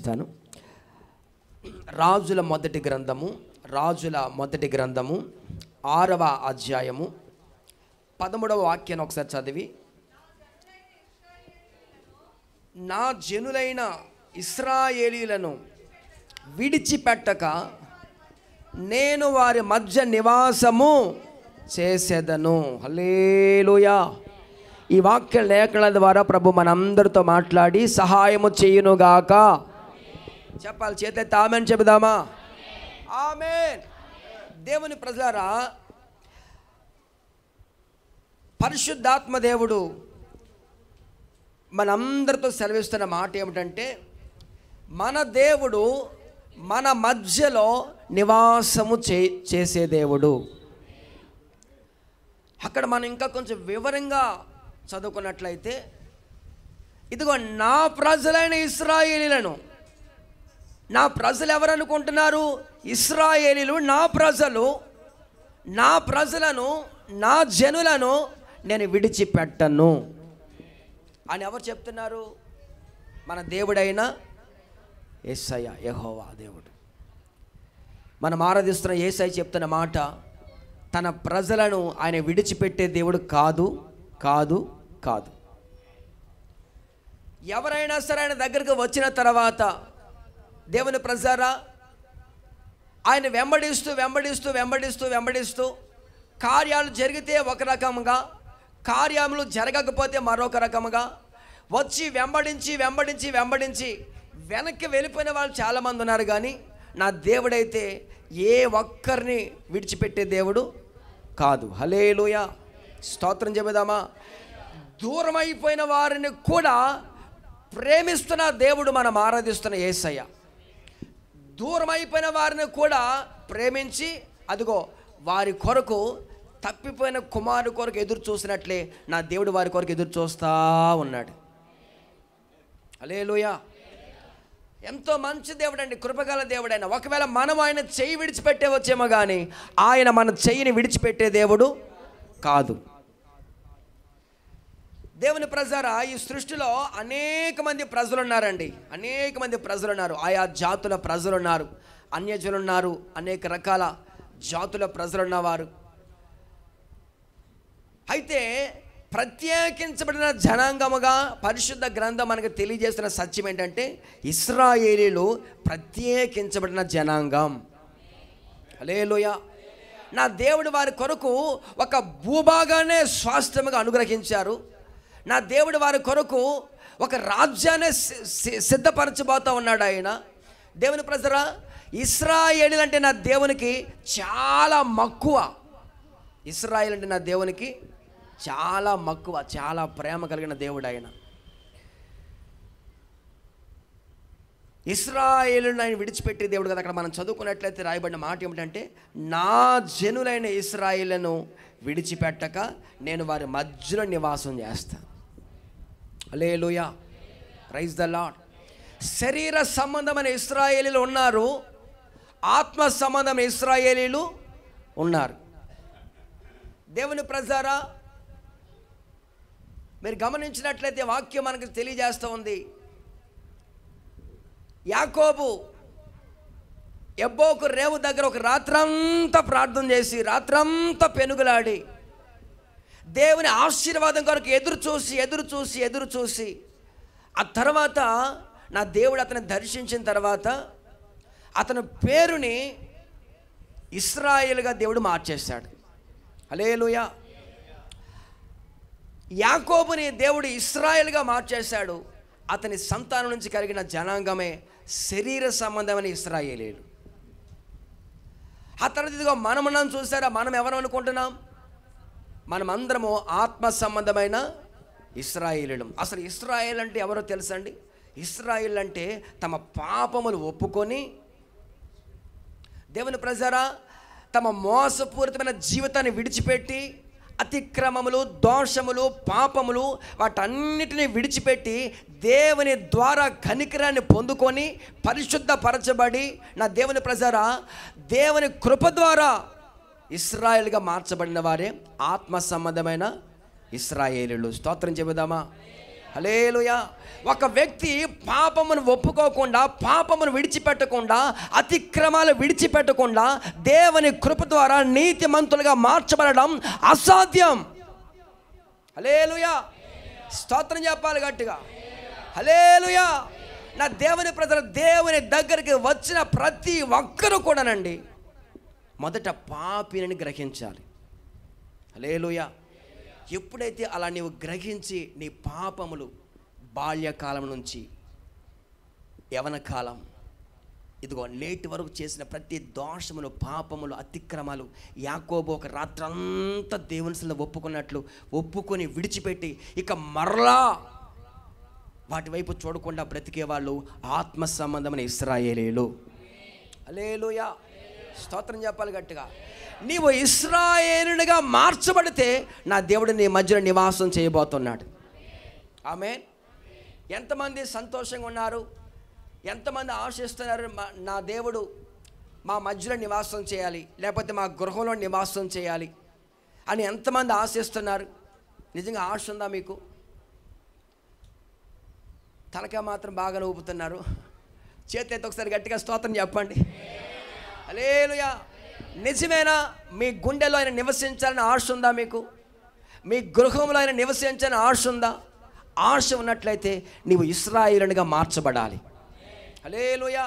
చదివిస్తాను. రాజుల మొదటి గ్రంథము 6వ అధ్యాయము 13వ వాక్యాన్ని ఒకసారి చదివి, నా జనులైన ఇశ్రాయేలీయులను విడిచిపెట్టక నేను వారి మధ్య నివాసము చేసేదను. హల్లెలూయా. ఈ వాక్య లేఖనాల ద్వారా ప్రభు మనందరితో మాట్లాడి సహాయము చేయునుగాక. చెప్పాలి, చేతులెత్తి ఆమేన్ చెబుదామా? ఆమేన్. దేవుని ప్రజలారా, పరిశుద్ధాత్మ దేవుడు మనందరితో సెలవిస్తున్న మాట ఏమిటంటే, మన దేవుడు మన మధ్యలో నివాసము చేసే దేవుడు. అక్కడ మనం ఇంకా కొంచెం వివరంగా చదువుకున్నట్లయితే, ఇదిగో నా ప్రజలైన ఇశ్రాయేలీలను, నా ప్రజలు ఎవరనుకుంటున్నారు? ఇశ్రాయేలీలు నా ప్రజలను, నా జనులను నేను విడిచిపెట్టను అని ఎవరు చెప్తున్నారు? మన దేవుడైన యేసయ్య, యెహోవా దేవుడు. మనం ఆరాధిస్తున్న యేసయ్య చెప్తున్న మాట, తన ప్రజలను ఆయన విడిచిపెట్టే దేవుడు కాదు కాదు కాదు. ఎవరైనా సరే ఆయన దగ్గరికి వచ్చిన తర్వాత, దేవుని ప్రజలారా, ఆయన వెంబడిస్తూ కార్యాలు జరిగితే ఒక రకముగా, కార్యములు జరగకపోతే మరొక రకముగా వచ్చి వెంబడించి వెనక్కి వెళ్ళిపోయిన వాళ్ళు చాలామంది ఉన్నారు. కానీ నా దేవుడైతే ఏ ఒక్కరిని విడిచిపెట్టే దేవుడు కాదు. హల్లెలూయా, స్తోత్రం చెబుదామా? దూరం అయిపోయిన వారిని కూడా ప్రేమిస్తున్న దేవుడు మనం ఆరాధిస్తున్న యేసయ్య. దూరం అయిపోయిన వారిని కూడా ప్రేమించి, అదిగో వారి కొరకు, తప్పిపోయిన కుమారు కొరకు ఎదురు చూసినట్లే నా దేవుడు వారి కొరకు ఎదురు చూస్తూ ఉన్నాడు. హల్లెలూయా. ఎంతో మంచి దేవుడు అండి, కృపగల దేవుడు ఆయన. ఒకవేళ మనం ఆయన చెయ్యి విడిచిపెట్టే వచ్చేమో కానీ ఆయన మన చెయ్యిని విడిచిపెట్టే దేవుడు కాదు. దేవుని ప్రజలారా, ఈ సృష్టిలో అనేక మంది ప్రజలు ఉన్నారండి, ఆయా జాతుల ప్రజలు ఉన్నారు, అన్యజనులు ఉన్నారు, అనేక రకాల జాతుల ప్రజలు ఉన్నవారు. అయితే ప్రత్యేకించబడిన జనాంగముగా పరిశుద్ధ గ్రంథం మనకు తెలియజేస్తున్న సత్యం ఏంటంటే, ఇశ్రాయేలీలు ప్రత్యేకించబడిన జనాంగం. హల్లెలూయా. నా దేవుడు వారి కొరకు ఒక భూభాగాన్ని స్వాస్థ్యముగా అనుగ్రహించారు. నా దేవుడు వారి కొరకు ఒక రాజ్యాన్ని సిద్ధపరచబోతూ ఉన్నాడు ఆయన. దేవుని ప్రజరా, ఇశ్రాయేలీలు అంటే నా దేవునికి చాలా మక్కువ. ఇశ్రాయేలు అంటే నా దేవునికి చాలా మక్కువ, చాలా ప్రేమ కలిగిన దేవుడు ఆయన. ఇశ్రాయేలును ఆయన విడిచిపెట్టే దేవుడు కదా. అక్కడ మనం చదువుకున్నట్లయితే రాయబడిన మాట ఏమిటంటే, నా జనులైన ఇశ్రాయేలును విడిచిపెట్టక నేను వారి మధ్యలో నివాసం చేస్తాను. హల్లెలూయా, ప్రైజ్ ద లార్డ్. శరీర సంబంధమైన ఇశ్రాయేలీలు ఉన్నారు, ఆత్మ సంబంధమైన ఇశ్రాయేలీలు ఉన్నారు. దేవుని ప్రజలారా, మీరు గమనించినట్లయితే వాక్యం మనకు తెలియజేస్తూ ఉంది. యాకోబు ఎబ్బోకు రేవు దగ్గర ఒక రాత్రంతా ప్రార్థన చేసి, రాత్రంతా పెనుగులాడి, దేవుని ఆశీర్వాదం కొరకు ఎదురు చూసి ఆ తర్వాత నా దేవుడు అతన్ని దర్శించిన తర్వాత అతని పేరుని ఇశ్రాయేలుగా దేవుడు మార్చేశాడు. హల్లెలూయా. యాకోబుని దేవుడు ఇశ్రాయేలుగా మార్చేశాడు. అతని సంతానం నుంచి కలిగిన జనాంగమే శరీర సంబంధమైన ఇశ్రాయేలీలు. ఆ తర్వాత ఇదిగో మనమున్నాం, చూసారా? మనం ఎవరు అనుకుంటున్నాం? మనం అందరము ఆత్మ సంబంధమైన ఇశ్రాయేలీలు. అసలు ఇశ్రాయేల్ అంటే ఎవరో తెలుసండి? ఇశ్రాయేల్ అంటే తమ పాపములు ఒప్పుకొని, దేవుని ప్రజలారా, తమ మోసపూరితమైన జీవితాన్ని విడిచిపెట్టి, అతిక్రమములు, దోషములు, పాపములు వాటన్నిటిని విడిచిపెట్టి దేవుని ద్వారా కనికరాన్ని పొందుకొని పరిశుద్ధపరచబడి, నా దేవుని ప్రజలారా, దేవుని కృప ద్వారా ఇశ్రాయేలుగా మార్చబడిన వారే ఆత్మ సంబంధమైన ఇశ్రాయేలీలు. స్తోత్రం చెబుదామా? హల్లెలూయా. ఒక వ్యక్తి పాపమును ఒప్పుకోకుండా, పాపమును విడిచిపెట్టకుండా, అతిక్రమాలు విడిచిపెట్టకుండా దేవుని కృప ద్వారా నీతిమంతులుగా మార్చబడడం అసాధ్యం. హల్లెలూయా. స్తోత్రం చెప్పాలి గట్టిగా. హల్లెలూయా. నా దేవుని ప్రజలు, దేవుని దగ్గరికి వచ్చిన ప్రతి ఒక్కరూ కూడానండి మొదట పాపిని గ్రహించాలి. హల్లెలూయా. ఎప్పుడైతే అలా నీవు గ్రహించి నీ పాపములు బాల్యకాలం నుంచి యవన కాలం, ఇదిగో నేటి వరకు చేసిన ప్రతి దోషములు, పాపములు, అతిక్రమాలు, యాకోబు ఒక రాత్రంతా దేవుని సన్నిధిలో ఒప్పుకున్నట్లు ఒప్పుకొని విడిచిపెట్టి ఇక మరలా వాటి వైపు చూడకుండా బ్రతికే వాళ్ళు ఆత్మ సంబంధమైన ఇశ్రాయేలీయులు. హల్లెలూయా. స్తోత్రం చెప్పాలి గట్టిగా. నీవు ఇశ్రాయేలునిగా మార్చబడితే నా దేవుడు నీ మధ్యలో నివాసం చేయబోతున్నాడు. ఆమేన్. ఎంతమంది సంతోషంగా ఉన్నారు? ఎంతమంది ఆశిస్తున్నారు నా దేవుడు మా మధ్యలో నివాసం చేయాలి, లేకపోతే మా గృహంలో నివాసం చేయాలి అని ఎంతమంది ఆశిస్తున్నారు? నిజంగా ఆశ ఉందా మీకు? తలక మాత్రం బాగా ఊపుతున్నారు. చేతి ఎత్తి ఒకసారి గట్టిగా స్తోత్రం చెప్పండి. హల్లెలూయా. నిజమేనా? మీ గుండెలో ఆయన నివసించాలని ఆశ ఉందా మీకు? మీ గృహంలో ఆయన నివసించాలని ఆశ ఉందా? ఆశ ఉన్నట్లయితే నీవు ఇశ్రాయేలునిగా మార్చబడాలి. హల్లెలూయా.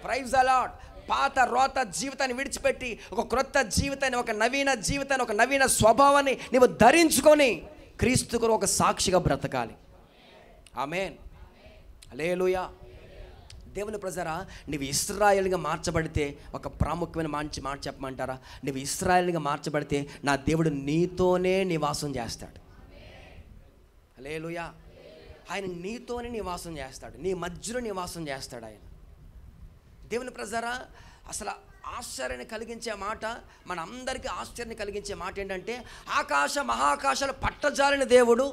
Praise the lord. పాత రోత జీవితాన్ని విడిచిపెట్టి ఒక క్రొత్త జీవితాన్ని, ఒక నవీన జీవితాన్ని, ఒక నవీన స్వభావాన్ని నీవు ధరించుకొని క్రీస్తుకు ఒక సాక్షిగా బ్రతకాలి. ఆమేన్. హల్లెలూయా. దేవుని ప్రజరా, నీవు ఇశ్రాయేలుగా మార్చబడితే ఒక ప్రాముఖ్యమైన మాట చెప్పమంటారా? నీవు ఇశ్రాయేలుగా మార్చబడితే నా దేవుడు నీతోనే నివాసం చేస్తాడు. హల్లెలూయా. ఆయన నీతోనే నివాసం చేస్తాడు, నీ మధ్యలో నివాసం చేస్తాడు ఆయన. దేవుని ప్రజరా, అసలు ఆశ్చర్యాన్ని కలిగించే మాట, మన అందరికీ ఆశ్చర్యాన్ని కలిగించే మాట ఏంటంటే, ఆకాశ మహాకాశాలు పట్టజాలిన దేవుడు,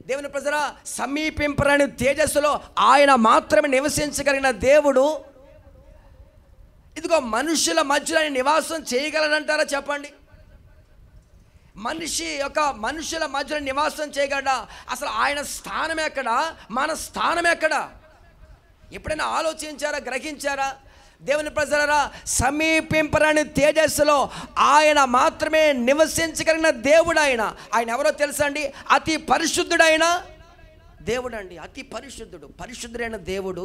దేవుని ప్రజరా సమీపింపరాని తేజస్సులో ఆయన మాత్రమే నివసించగలిగిన దేవుడు, ఇదిగో మనుషుల మధ్యలో నివాసం చేయగలడంటారా? చెప్పండి. మనుషుల మధ్యలో నివాసం చేయగలడా? అసలు ఆయన స్థానం ఎక్కడ? మన స్థానం ఎక్కడ? ఎప్పుడైనా ఆలోచించారా? గ్రహించారా? దేవుని ప్రజలారా, సమీపింపరాని తేజస్సులో ఆయన మాత్రమే నివసించగలిగిన దేవుడు ఆయన. ఆయన ఎవరో తెలుసా అండి? అతి పరిశుద్ధుడైన దేవుడు అండి. అతి పరిశుద్ధుడైన దేవుడు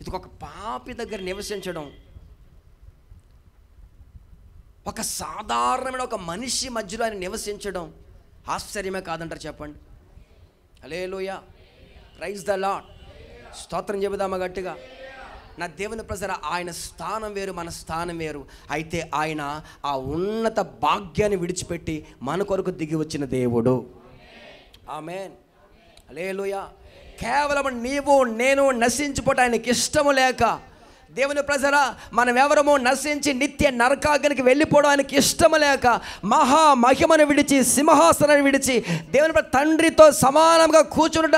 ఇది ఒక పాపి దగ్గర నివసించడం, ఒక సాధారణమైన ఒక మనిషి మధ్యలో ఆయన నివసించడం ఆశ్చర్యమే కాదంటారు? చెప్పండి. హల్లెలూయా. Praise the lord. స్తోత్రం చెబుదామా గట్టిగా. నా దేవుని ప్రజల, ఆయన స్థానం వేరు, మన స్థానం వేరు. అయితే ఆయన ఆ ఉన్నత భాగ్యాన్ని విడిచిపెట్టి మన కొరకు దిగి వచ్చిన దేవుడు. ఆమేన్. హల్లెలూయా. కేవలం నీవు నేను నశించిపోవటం ఆయనకి ఇష్టము లేక, దేవుని ప్రజల మనం ఎవరమో నశించి నిత్య నరకాగ్నికి వెళ్ళిపోవడం ఆయనకి ఇష్టము లేక, మహా మహిమను విడిచి, సింహాసనాన్ని విడిచి, దేవుని తండ్రితో సమానంగా కూర్చుంట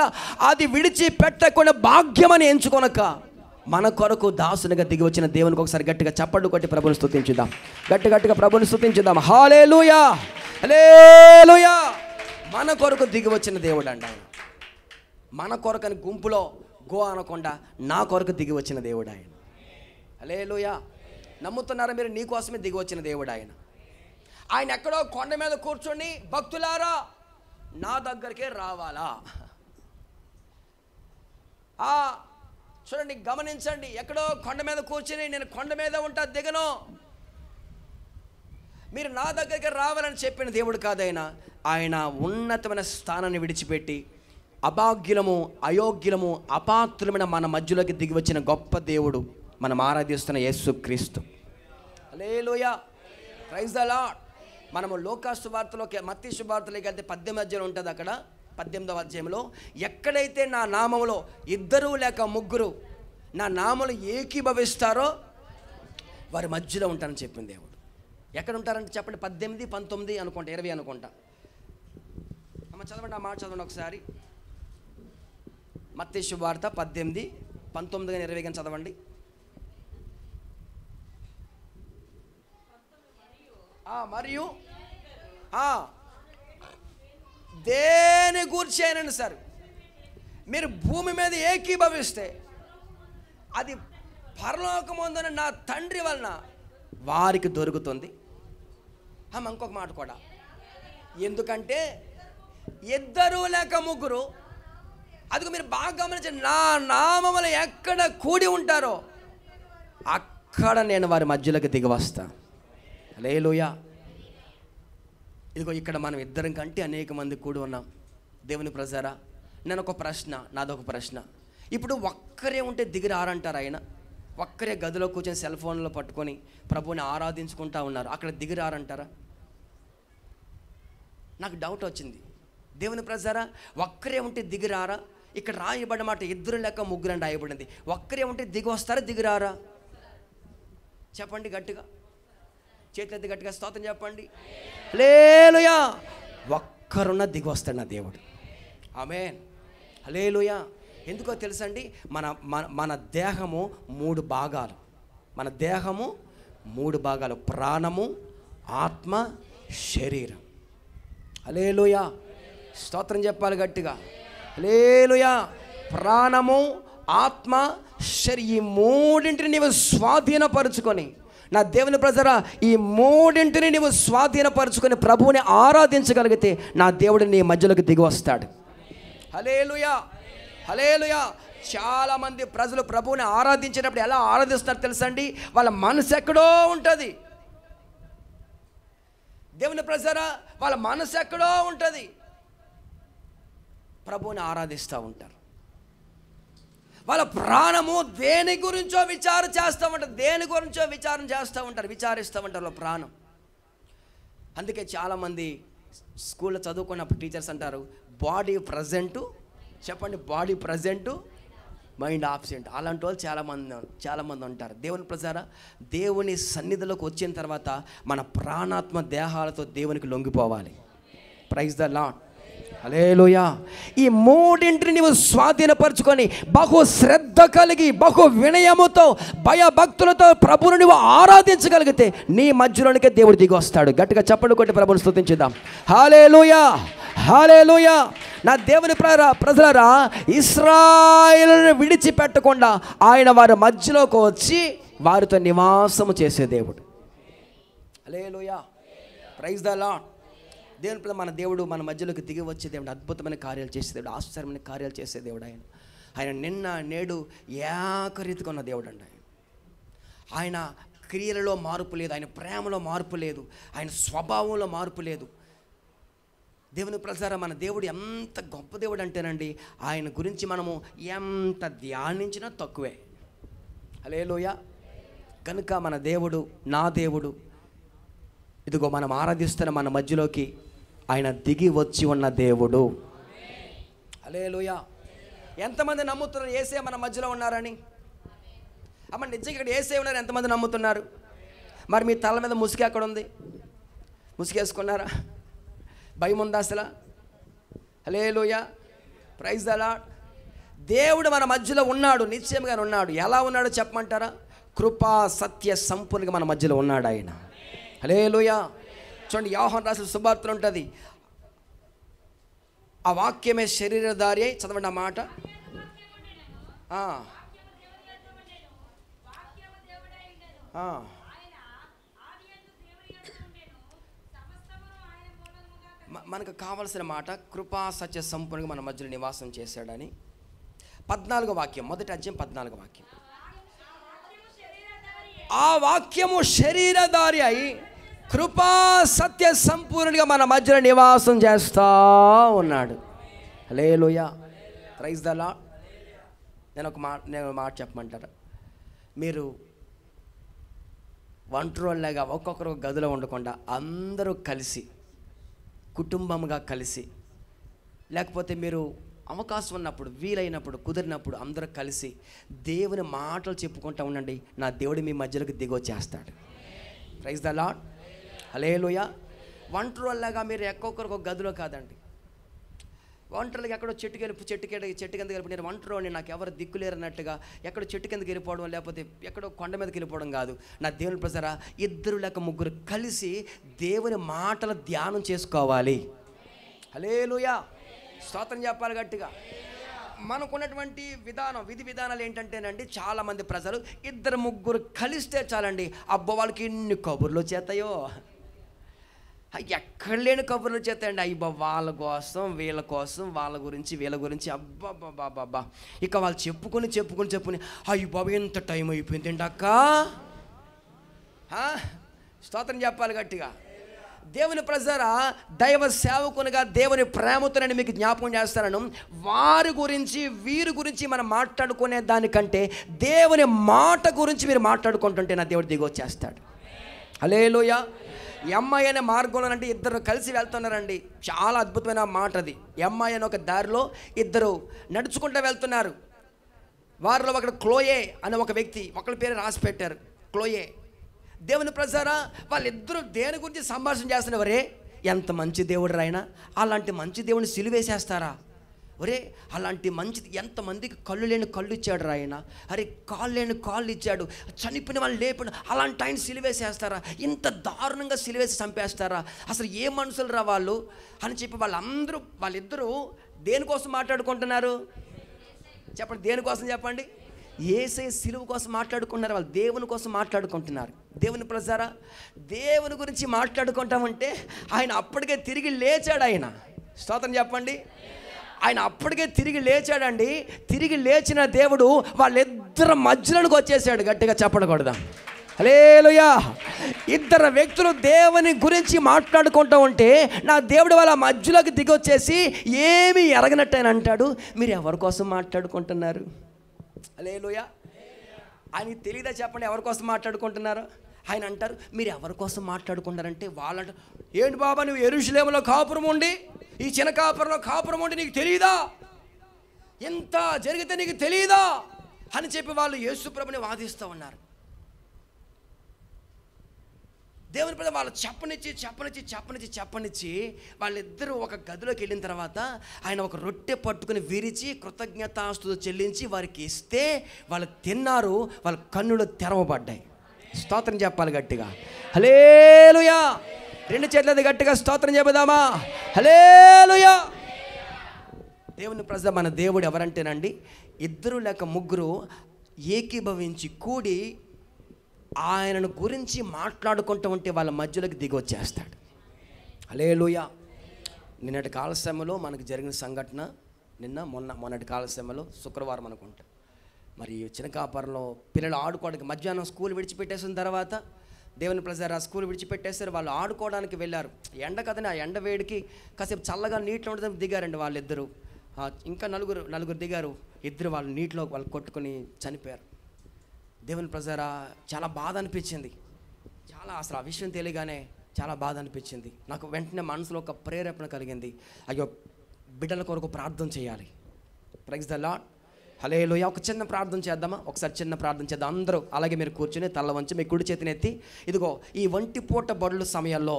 అది విడిచి పెట్టకుండా భాగ్యమని ఎంచుకొనక మన కొరకు దాసునిగా దిగి వచ్చిన దేవునికి ఒకసారి గట్టిగా చప్పట్లు కొట్టి ప్రభుని స్తుతించుదాం. గట్టిగా ప్రభుని స్తుతించుదాం. హల్లెలూయా. హల్లెలూయా. మన కొరకు దిగి వచ్చిన దేవుడు అండి ఆయన. మన కొరకని గుంపులో గో అనకుండా నా కొరకు దిగి వచ్చిన దేవుడు ఆయన. హల్లెలూయా. నమ్ముతున్నారా మీరు? నీ కోసమే దిగి వచ్చిన దేవుడు ఆయన. ఆయన ఎక్కడో కొండ మీద కూర్చొని భక్తులారా నా దగ్గరికే రావాలా? చూడండి, గమనించండి. ఎక్కడో కొండ మీద కూర్చుని నేను కొండ మీద ఉంటా, దిగను, మీరు నా దగ్గరికి రావాలని చెప్పిన దేవుడు కాదైనా. ఆయన ఉన్నతమైన స్థానాన్ని విడిచిపెట్టి అభాగ్యులము, అయోగ్యులము, అపాత్రులమైన మన మధ్యలోకి దిగి వచ్చిన గొప్ప దేవుడు మనం ఆరాధిస్తున్న యేసుక్రీస్తు. హల్లెలూయా. Praise the lord. మనము లోకా సువార్తలోకి, మత్తయి సువార్తలోకి వెళ్తే 18 అధ్యాయం ఉంటుంది. అక్కడ 18వ అధ్యాయంలో, ఎక్కడైతే నా నామములో 2 లేక 3 నా నామములు ఏకీభవిస్తారో వారి మధ్యలో ఉంటారని చెప్పింది దేవుడు. ఎక్కడ ఉంటారంటే చెప్పండి. 18, 19 అనుకుంటా, 20 అనుకుంటా. అమ్మ చదవండి, ఆ మాట చదవండి ఒకసారి. మత్తయి సువార్త 18, 19 కానీ 20 కానీ చదవండి. మరియు దేని గూర్చి అయినండి సార్, మీరు భూమి మీద ఏకీభవిస్తే అది పరలోకమందున నా తండ్రి వలన వారికి దొరుకుతుంది. ఇంకొక మాట కూడా, ఎందుకంటే ఇద్దరు లేక ముగ్గురు, అదిగో మీరు బాగా గమనించండి, నా నామములో ఎక్కడ కూడి ఉంటారో అక్కడ నేను వారి మధ్యలోకి దిగి వస్తా. హల్లెలూయా. ఇదిగో ఇక్కడ మనం ఇద్దరం కంటే అనేక మంది కూడి ఉన్నాం. దేవుని ప్రజారా, నాదొక ప్రశ్న. ఇప్పుడు ఒక్కరే ఉంటే దిగి రారంటారు ఆయన? ఒక్కరే గదిలో కూర్చొని సెల్ ఫోన్లో పట్టుకొని ప్రభువుని ఆరాధించుకుంటా ఉన్నారు, అక్కడ దిగి రారంటారా? నాకు డౌట్ వచ్చింది. దేవుని ప్రజారా, ఒక్కరే ఉంటే దిగి రారా? ఇక్కడ రాయబడిన మాట ఇద్దరు లేక ముగ్గురు అని రాయబడింది. ఒక్కరే ఉంటే దిగి వస్తారా, దిగి రారా? చెప్పండి గట్టిగా, చేతులెత్తి గట్టిగా స్తోత్రం చెప్పండి. హల్లెలూయా. ఒక్కరున్న దిగి వస్తాడు నా దేవుడు. ఆమేన్. హల్లెలూయా. ఎందుకో తెలుసండి, మన దేహము 3 భాగాలు. మన దేహము 3 భాగాలు: ప్రాణము, ఆత్మ, శరీరం. హల్లెలూయా. స్తోత్రం చెప్పాలి గట్టిగా. హల్లెలూయా. ప్రాణము, ఆత్మ, శరీరం, ఈ 3ంటిని నీవు స్వాధీనపరుచుకొని, నా దేవుని ప్రజరా, ఈ 3ంటిని నీవు స్వాధీనపరుచుకొని ప్రభువుని ఆరాధించగలిగితే నా దేవుడు నీ మధ్యలోకి దిగి వస్తాడు. హల్లెలూయా. హల్లెలూయా. చాలామంది ప్రజలు ప్రభువుని ఆరాధించేటప్పుడు ఎలా ఆరాధిస్తారు తెలుసండి? వాళ్ళ మనసు ఎక్కడో ఉంటుంది. దేవుని ప్రజరా, వాళ్ళ మనసు ఎక్కడో ఉంటుంది, ప్రభువుని ఆరాధిస్తూ ఉంటారు. వాళ్ళ ప్రాణము దేని గురించో విచారం చేస్తూ ఉంటారు, విచారిస్తూ ఉంటారు వాళ్ళ ప్రాణం. అందుకే చాలామంది స్కూల్లో చదువుకున్నప్పుడు టీచర్స్ అంటారు, బాడీ ప్రజెంటు, చెప్పండి, బాడీ ప్రజెంటు, మైండ్ ఆబ్సెంట్. అలాంటి వాళ్ళు చాలామంది ఉంటారు. దేవుని ప్రజారా, దేవుని సన్నిధిలోకి వచ్చిన తర్వాత మన ప్రాణాత్మ దేహాలతో దేవునికి లొంగిపోవాలి. Praise the lord. హల్లెలూయా. ఈ 3ంటిని నీవు స్వాధీనపరచుకొని బహు శ్రద్ధ కలిగి, బహు వినయముతో, భయభక్తులతో ప్రభువును నువ్వు ఆరాధించగలిగితే నీ మధ్యలోనికే దేవుడు దిగి వస్తాడు. గట్టిగా చప్పట్లు కొట్టి ప్రభువును స్తుతించుదాం. హల్లెలూయా. హల్లెలూయా. నా దేవుని ప్రజలారా, ఇశ్రాయేలును విడిచిపెట్టకుండా ఆయన వారి మధ్యలోకి వచ్చి వారితో నివాసము చేసే దేవుడు. హల్లెలూయా. Praise the lord. దేవుని మన దేవుడు మన మధ్యలోకి దిగి వచ్చే దేవుడు, అద్భుతమైన కార్యాలు చేసే దేవుడు, ఆశ్చర్యమైన కార్యాలు చేసే దేవుడు. ఆయన నిన్న నేడు ఏకరీతిగా ఉన్న దేవుడు అండి. ఆయన క్రియలలో మార్పు లేదు, ఆయన ప్రేమలో మార్పు లేదు, ఆయన స్వభావంలో మార్పు లేదు. దేవుని ప్రజారా, మన దేవుడు ఎంత గొప్ప దేవుడు అంటేనండి, ఆయన గురించి మనము ఎంత ధ్యానించినా తక్కువే. హల్లెలూయా. కనుక మన దేవుడు, నా దేవుడు, ఇదిగో మనం ఆరాధిస్తున్న మన మధ్యలోకి ఆయన దిగి వచ్చి ఉన్న దేవుడు. హల్లెలూయా. ఎంతమంది నమ్ముతున్నారు యేసయ్య మన మధ్యలో ఉన్నారని? అమ్మ, నిజంగా ఇక్కడ యేసయ్య ఉన్నారు ఎంతమంది నమ్ముతున్నారు? మరి మీ తల మీద ముసుగు ఎక్కడ ఉంది? ముసుగేసుకున్నారా? భయం ఉందా అసలు? హల్లెలూయా. Praise the lord. దేవుడు మన మధ్యలో ఉన్నాడు, నిశ్చయంగా ఉన్నాడు. ఎలా ఉన్నాడో చెప్పమంటారా? కృపా సత్య సంపూర్ణంగా మన మధ్యలో ఉన్నాడు ఆయన. హల్లెలూయా. చూడండి, యోహాను రాసిన సువార్తలో ఉంటుంది, ఆ వాక్యమే శరీరధారి అయి, చదవండి ఆ మాట. మనకు కావలసిన మాట, కృపా సత్య సంపూర్ణంగా మన మధ్యలో నివాసం చేశాడని. 14వ వాక్యం, మొదటి అధ్యాయం 14వ వాక్యం. ఆ వాక్యము శరీరధారి అయి కృపా సత్య సంపూర్ణంగా మన మధ్యలో నివాసం చేస్తా ఉన్నాడు. హల్లెలూయా. Praise the lord. నేను ఒక మాట చెప్పమంటారా? మీరు ఒంటరిలాగా ఒక్కొక్కరు గదిలో ఉండకుండా అందరూ కలిసి, కుటుంబంగా కలిసి, లేకపోతే మీరు అవకాశం ఉన్నప్పుడు, వీలైనప్పుడు, కుదిరినప్పుడు అందరూ కలిసి దేవుని మాటలు చెప్పుకుంటూ ఉండండి. నా దేవుడు మీ మధ్యలోకి దిగొచ్చేస్తాడు. Praise the lord. హల్లెలూయా. ఒంటరిలాగా మీరు ఒక్కొక్కరికి ఒక గదిలో కాదండి, ఒంటరిగా ఎక్కడో చెట్టు కింద వెళ్ళిపోయి నేను ఒంటరిని, నాకు ఎవరు దిక్కులేరు అన్నట్టుగా ఎక్కడో చెట్టు కిందకి వెళ్ళిపోవడం, లేకపోతే ఎక్కడో కొండ మీదకి వెళ్ళిపోవడం కాదు. నా దేవుని ప్రజరా, ఇద్దరు లేక ముగ్గురు కలిసి దేవుని మాటలు ధ్యానం చేసుకోవాలి. హల్లెలూయా. స్తోత్రం చెప్పాలి గట్టిగా. మనకున్నటువంటి విధి విధానాలు ఏంటంటేనండి, చాలామంది ప్రజలు 2-3 కలిస్తే చాలండి, అబ్బో వాళ్ళకి ఎన్ని కబుర్లు చేస్తాయో, ఎక్కడ లేని కబుర్లు చేస్తాయండి. అయ్యబ్బా వాళ్ళ కోసం వీళ్ళ కోసం వాళ్ళ గురించి వీళ్ళ గురించి అబ్బాబ్బాబ్బా. ఇక వాళ్ళు చెప్పుకొని అయ్యి బాబు ఎంత టైం అయిపోయిందండి అక్క. స్తోత్రం చెప్పాలి గట్టిగా. దేవుని ప్రజరా, దైవ సేవకునిగా దేవుని ప్రేమతో నేను మీకు జ్ఞాపకం చేస్తాను, వారి గురించి వీరి గురించి మనం మాట్లాడుకునే దానికంటే దేవుని మాట గురించి మీరు మాట్లాడుకుంటుంటే నా దేవుడు దిగి వచ్చేస్తాడు. హల్లెలూయా. ఎంఐ అనే మార్గంలో అంటే 2 కలిసి వెళ్తున్నారండి. చాలా అద్భుతమైన మాట అది. ఎంఐ అనే ఒక దారిలో 2 నడుచుకుంటూ వెళ్తున్నారు. వారిలో ఒకడు క్లోయే అనే ఒక వ్యక్తి, ఒకరి పేరు రాసి పెట్టారు, క్లోయే. దేవుని ప్రజారా, వాళ్ళిద్దరూ దేని గురించి సంభాషణ చేస్తున్నవరే, ఎంత మంచి దేవుడు రాయన, అలాంటి మంచి దేవుడిని సిలువేసేస్తారా, ఒరే అలాంటి మంచిది, ఎంతమందికి కళ్ళు లేని కళ్ళు ఇచ్చాడు రాయన, అరే కాళ్ళు లేని కాళ్ళు ఇచ్చాడు, చనిపోయిన వాళ్ళు లేపడు, అలాంటి ఆయన సిలువేసేస్తారా, ఇంత దారుణంగా సిలువేసి చంపేస్తారా, అసలు ఏ మనుషులు రా వాళ్ళు అని చెప్పి వాళ్ళిద్దరూ దేనికోసం మాట్లాడుకుంటున్నారు చెప్పండి, దేనికోసం చెప్పండి. యేసయ్య సిలువ కోసం మాట్లాడుకుంటున్నారు, వాళ్ళు దేవుని కోసం మాట్లాడుకుంటున్నారు. దేవుని ప్రజారా, దేవుని గురించి మాట్లాడుకుంటామంటే ఆయన అప్పటికే తిరిగి లేచాడు. ఆయన స్తోత్రం చెప్పండి. ఆయన అప్పటికే తిరిగి లేచాడండి. తిరిగి లేచిన దేవుడు వాళ్ళిద్దరు మధ్యలోకి వచ్చేసాడు. గట్టిగా చెప్పకూడదా? హల్లెలూయా. 2 వ్యక్తులు దేవుని గురించి మాట్లాడుకుంటూ ఉంటే నా దేవుడు వాళ్ళ మధ్యలోకి దిగి వచ్చేసి ఏమీ ఎరగనట్టు ఆయన అంటాడు, మీరు ఎవరి కోసం మాట్లాడుకుంటున్నారు? హల్లెలూయా. ఆయనకి తెలియదా చెప్పండి ఎవరి కోసం మాట్లాడుకుంటున్నారు? ఆయన అంటారు, మీరు ఎవరి కోసం మాట్లాడుకుంటారంటే వాళ్ళంటారు, ఏంటి బాబా నువ్వు యెరూషలేములో కాపురం ఉండి, ఈ చిన్న కాపురంలో కాపురం ఉండి నీకు తెలియదా, ఎంత జరిగితే నీకు తెలియదా అని చెప్పి వాళ్ళు యేసు ప్రభుని వాదిస్తూ ఉన్నారు. దేవుని ప్రజలు వాళ్ళు చెప్పనిచ్చి వాళ్ళిద్దరూ ఒక గదిలోకి వెళ్ళిన తర్వాత ఆయన ఒక రొట్టె పట్టుకుని విరిచి కృతజ్ఞతాస్తుతులు చెల్లించి వారికి ఇస్తే వాళ్ళు తిన్నారు. వాళ్ళ కన్నులు తెరవబడ్డాయి. స్తోత్రం చెప్పాలి గట్టిగా. హల్లెలూయా. 2 చేతులది గట్టిగా స్తోత్రం చెబుదామా? హల్లెలూయా. దేవుని ప్రజలు, మన దేవుడు ఎవరంటేనండి, 2 లేక 3 ఏకీభవించి కూడి ఆయనను గురించి మాట్లాడుకుంటూ ఉంటే వాళ్ళ మధ్యలోకి దిగి వచ్చేస్తాడు. హల్లెలూయా. నిన్నటి కాల సమయంలో మనకు జరిగిన సంఘటన, మొన్నటి కాల సమయంలో శుక్రవారం అనుకుంటా, మరి చిన్న కాపురంలో పిల్లలు ఆడుకోవడానికి మధ్యాహ్నం స్కూల్ విడిచిపెట్టేసిన తర్వాత దేవుని ప్రజలు ఆ స్కూల్ విడిచిపెట్టేస్తారు. వాళ్ళు ఆడుకోవడానికి వెళ్ళారు. ఎండ కదని ఆ ఎండ వేడికి కాసేపు చల్లగా నీటిలో ఉండడం దిగారండి వాళ్ళిద్దరూ. ఇంకా నలుగురు దిగారు. 2 వాళ్ళు నీటిలో వాళ్ళు కొట్టుకొని చనిపోయారు. దేవుని ప్రజరా, చాలా బాధ అనిపించింది. అసలు ఆ విషయం తెలియగానే చాలా బాధ అనిపించింది. నాకు వెంటనే మనసులో ఒక ప్రేరేపణ కలిగింది, అయ్యో బిడ్డల కొరకు ప్రార్థన చేయాలి. Praise the lord. హల్లెలూయా. ఒక చిన్న ప్రార్థన చేద్దామా? ఒకసారి చిన్న ప్రార్థన చేద్దాం అందరూ. అలాగే మీరు కూర్చొని తల్ల వంచి మీ కుడి చేతిని ఎత్తి, ఇదిగో ఈ ఒంటిపూట బడుల సమయాల్లో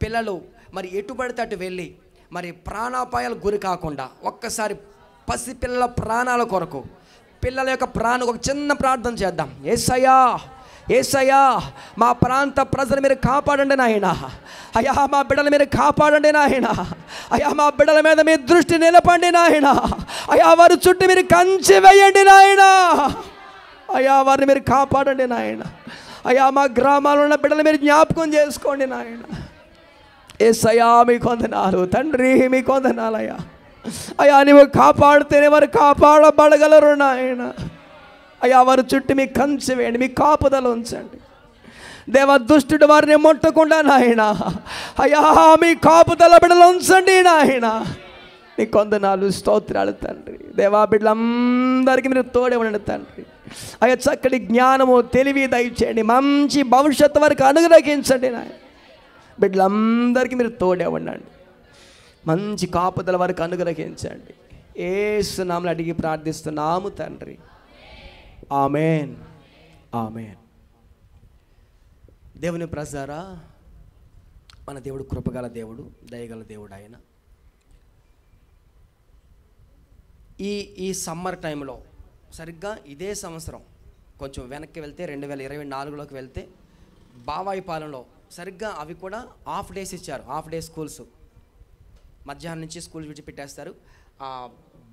పిల్లలు మరి ఎటు పడితే అటు వెళ్ళి మరి ప్రాణాపాయాలు గురి కాకుండా ఒక్కసారి పసిపిల్లల ప్రాణాల కొరకు, పిల్లల యొక్క ఒక చిన్న ప్రార్థన చేద్దాం. యేసయ్యా మా ప్రాంత ప్రజలు మీరు కాపాడండి నాయన. అయ్యా మా బిడ్డలు మీరు కాపాడండి నాయన. అయ్యా మా బిడ్డల మీద మీ దృష్టి నిలపండి నాయన. అయ్యా వారి చుట్టూ మీరు కంచె వేయండి నాయన. అయ్యా వారిని మీరు కాపాడండి నాయన. అయ్యా మా గ్రామాల్లో ఉన్న బిడ్డలు మీరు జ్ఞాపకం చేసుకోండి నాయన. యేసయ్యా మీకు వందనాలు తండ్రి, మీకు వందనాలయ్యా. అయ్యా నువ్వు కాపాడితేనే వారు కాపాడబడగలరు నాయన. అయ్యా వారి చుట్టూ మీ కంచె వేయండి, మీ కాపుదల ఉంచండి దేవా. దుష్టుడు వారిని ముట్టకుండా నాయన అయ్యా మీ కాపుదల బిడ్డలు ఉంచండి నాయన. నీ కొందనాలు స్తోత్రాలు తండ్రి. దేవా బిడ్డలందరికీ మీరు తోడే ఉండండి తండ్రి. అయ్యా చక్కటి జ్ఞానము తెలివి దయచేయండి, మంచి భవిష్యత్తు వరకు అనుగ్రహించండి నాయన. బిడ్డలందరికీ మీరు తోడే ఉండండి, మంచి కాపుదల వరకు అనుగ్రహించండి. యేసు నామములో అడిగి ప్రార్థిస్తున్నాము తండ్రి. ఆమేన్, ఆమేన్. దేవుని ప్రజారా, మన దేవుడు కృపగల దేవుడు, దయగల దేవుడు. ఆయన ఈ సమ్మర్ టైంలో సరిగ్గా ఇదే సంవత్సరం కొంచెం వెనక్కి వెళ్తే 2024లోకి వెళ్తే బావాయిపాలెంలో సరిగ్గా అవి కూడా హాఫ్ డేస్ ఇచ్చారు. హాఫ్ డే స్కూల్స్ మధ్యాహ్నం నుంచి స్కూల్ విడిచిపెట్టేస్తారు. ఆ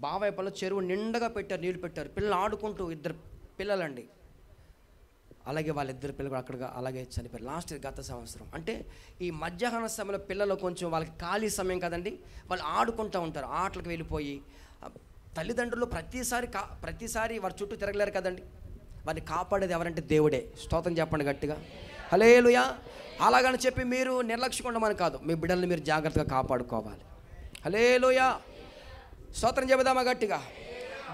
బావైపల్లో చెరువు నిండగా పెట్టారు, నీళ్ళు పెట్టారు. పిల్లలు ఆడుకుంటూ, 2 పిల్లలండి. అలాగే వాళ్ళిద్దరు పిల్లలు కూడా అక్కడ అలాగే చనిపోయారు లాస్ట్ గత సంవత్సరం. అంటే ఈ మధ్యాహ్న సమయంలో పిల్లలు కొంచెం వాళ్ళకి ఖాళీ సమయం కదండి, వాళ్ళు ఆడుకుంటూ ఉంటారు. ఆటలకు వెళ్ళిపోయి తల్లిదండ్రులు ప్రతిసారి వారి చుట్టూ తిరగలేరు కదండి. వారిని కాపాడేది ఎవరంటే దేవుడే. స్తోత్రం చెప్పండి గట్టిగా, హల్లెలూయా. అలాగని చెప్పి మీరు నిర్లక్ష్యం ఉండమని కాదు, మీ బిడ్డల్ని మీరు జాగ్రత్తగా కాపాడుకోవాలి. హల్లెలూయా, స్తోత్రం చెబుదామా గట్టిగా.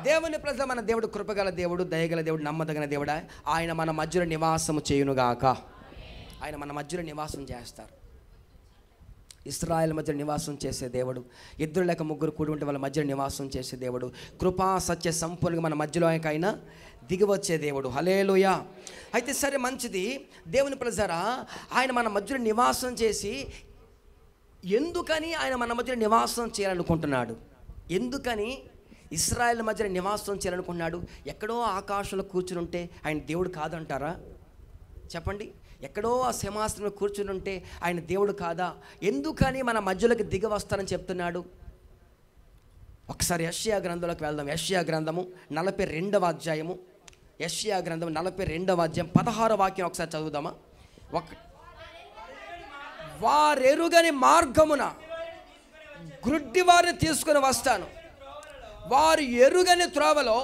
దేవుని ప్రజలు, మన దేవుడు కృపగల దేవుడు, దయగల దేవుడు, నమ్మదగిన దేవుడా. ఆయన మన మధ్యలో నివాసము చేయునుగాక. ఆయన మన మధ్యలో నివాసం చేస్తారు. ఇశ్రాయేలు మధ్య నివాసం చేసే దేవుడు, 2 లేక 3 కూడి ఉంటే వాళ్ళ మధ్య నివాసం చేసే దేవుడు, కృపా సత్య సంపూర్ణంగా మన మధ్యలో ఆయన దిగి వచ్చే దేవుడు. హల్లెలూయా. అయితే సరే, మంచిది. దేవుని ప్రజలారా, ఆయన మన మధ్యలో నివాసం చేసి ఎందుకని ఆయన మన మధ్యలో నివాసం చేయాలనుకుంటున్నాడు? ఎందుకని ఇశ్రాయేలు మధ్యలో నివాసం చేయాలనుకున్నాడు? ఎక్కడో ఆకాశంలో కూర్చుని ఉంటే ఆయన దేవుడు కాదంటారా? చెప్పండి. ఎక్కడో ఆ సింహాసనంలో కూర్చుని ఉంటే ఆయన దేవుడు కాదా? ఎందుకని మన మధ్యలోకి దిగి వస్తానని చెప్తున్నాడు? ఒకసారి యెషయా గ్రంథంలోకి వెళ్దాం. యెషయా గ్రంథము 42వ అధ్యాయము. యెషయా గ్రంథం 42వ అధ్యాయం 16వ వాక్యం ఒకసారి చదువుదామా? వారెరుగని మార్గమున గ్రుడ్డి వారిని తీసుకుని వస్తాను, వారు ఎరుగని త్రోవలో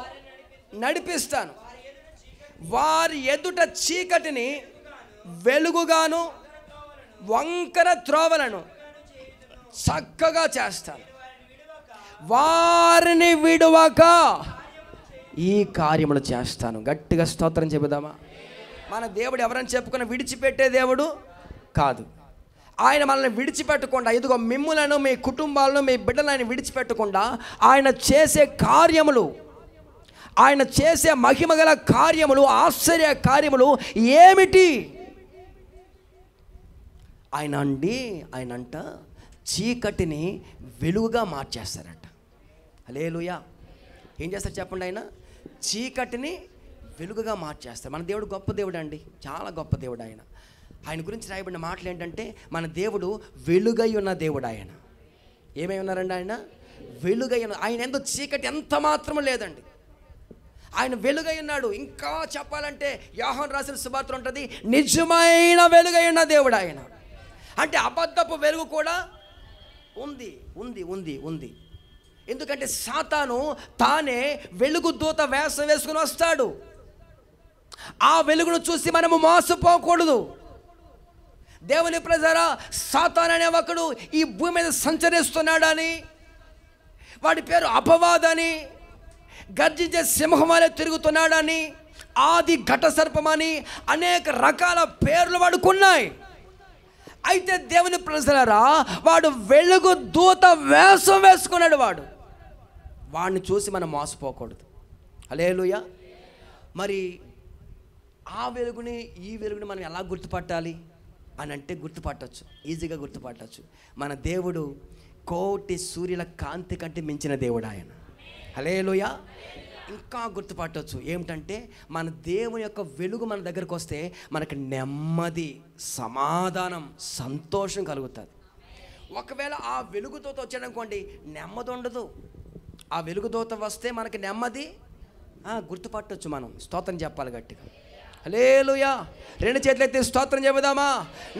నడిపిస్తాను, వారి ఎదుట చీకటిని వెలుగుగాను వంకర త్రోవలను చక్కగా చేస్తాను, వారిని విడువక ఈ కార్యములు చేస్తాను. గట్టిగా స్తోత్రం చెబుదామా? మన దేవుడు ఎవరని చెప్పుకున్న విడిచిపెట్టే దేవుడు కాదు. ఆయన మనల్ని విడిచిపెట్టకుండా, ఇదిగో మిమ్ములను, మీ కుటుంబాలను, మీ బిడ్డలను ఆయన విడిచిపెట్టకుండా ఆయన చేసే కార్యములు, ఆయన చేసే మహిమగల కార్యములు, ఆశ్చర్య కార్యములు ఏమిటి? ఆయనంట చీకటిని వెలుగుగా మార్చేస్తారట. హల్లెలూయా. ఏం చేస్తారు చెప్పండి? ఆయన చీకటిని వెలుగుగా మార్చేస్తారు. మన దేవుడు గొప్ప దేవుడు అండి, చాలా గొప్ప దేవుడు. ఆయన గురించి రాయబడిన మాటలు ఏంటంటే, మన దేవుడు వెలుగై ఉన్న దేవుడు. ఆయన ఏమై ఉన్నారండి? ఆయన వెలుగై ఉన్న. ఆయన ఎంతో చీకటి ఎంత మాత్రము లేదండి. ఆయన వెలుగై ఉన్నాడు. ఇంకా చెప్పాలంటే యోహాను రాసిన సువార్త ఉంటుంది, నిజమైన వెలుగై ఉన్న దేవుడు ఆయన. అంటే అబద్ధపు వెలుగు కూడా ఉంది ఉంది ఉంది ఉంది. ఎందుకంటే సాతాను తానే వెలుగు దూత వేషం వేసుకుని వస్తాడు. ఆ వెలుగును చూసి మనము మోసపోకూడదు. దేవుని ప్రజలారా, సాతాను అనే ఒకడు ఈ భూమి మీద సంచరిస్తున్నాడని, వాడి పేరు అపవాదని, గర్జించే సింహం వలె తిరుగుతున్నాడని, ఆది ఘట సర్పమని అనేక రకాల పేర్లు వాడుకున్నాయి. అయితే దేవుని ప్రజలారా, వాడు వెలుగు దూత వేషం వేసుకున్నాడు. వాడిని చూసి మనం మోసపోకూడదు. హల్లెలూయా. మరి ఆ వెలుగుని, ఈ వెలుగుని మనం ఎలా గుర్తుపట్టాలి అని అంటే, గుర్తుపట్టవచ్చు, ఈజీగా గుర్తుపట్టవచ్చు. మన దేవుడు కోటి సూర్యుల కాంతి కంటే మించిన దేవుడు ఆయన. హల్లెలూయా. ఇంకా గుర్తుపట్టవచ్చు ఏమిటంటే, మన దేవుని యొక్క వెలుగు మన దగ్గరకు వస్తే మనకు నెమ్మది, సమాధానం, సంతోషం కలుగుతుంది. ఒకవేళ ఆ వెలుగుతోత వచ్చాడనుకోండి, నెమ్మది ఉండదు. ఆ వెలుగుతోత వస్తే మనకి నెమ్మది గుర్తుపట్టవచ్చు. మనం స్తోత్రం చెప్పాలి గట్టిగా. హల్లెలూయా. 2 చేతులు ఎత్తి స్తోత్రం చెబుదామా?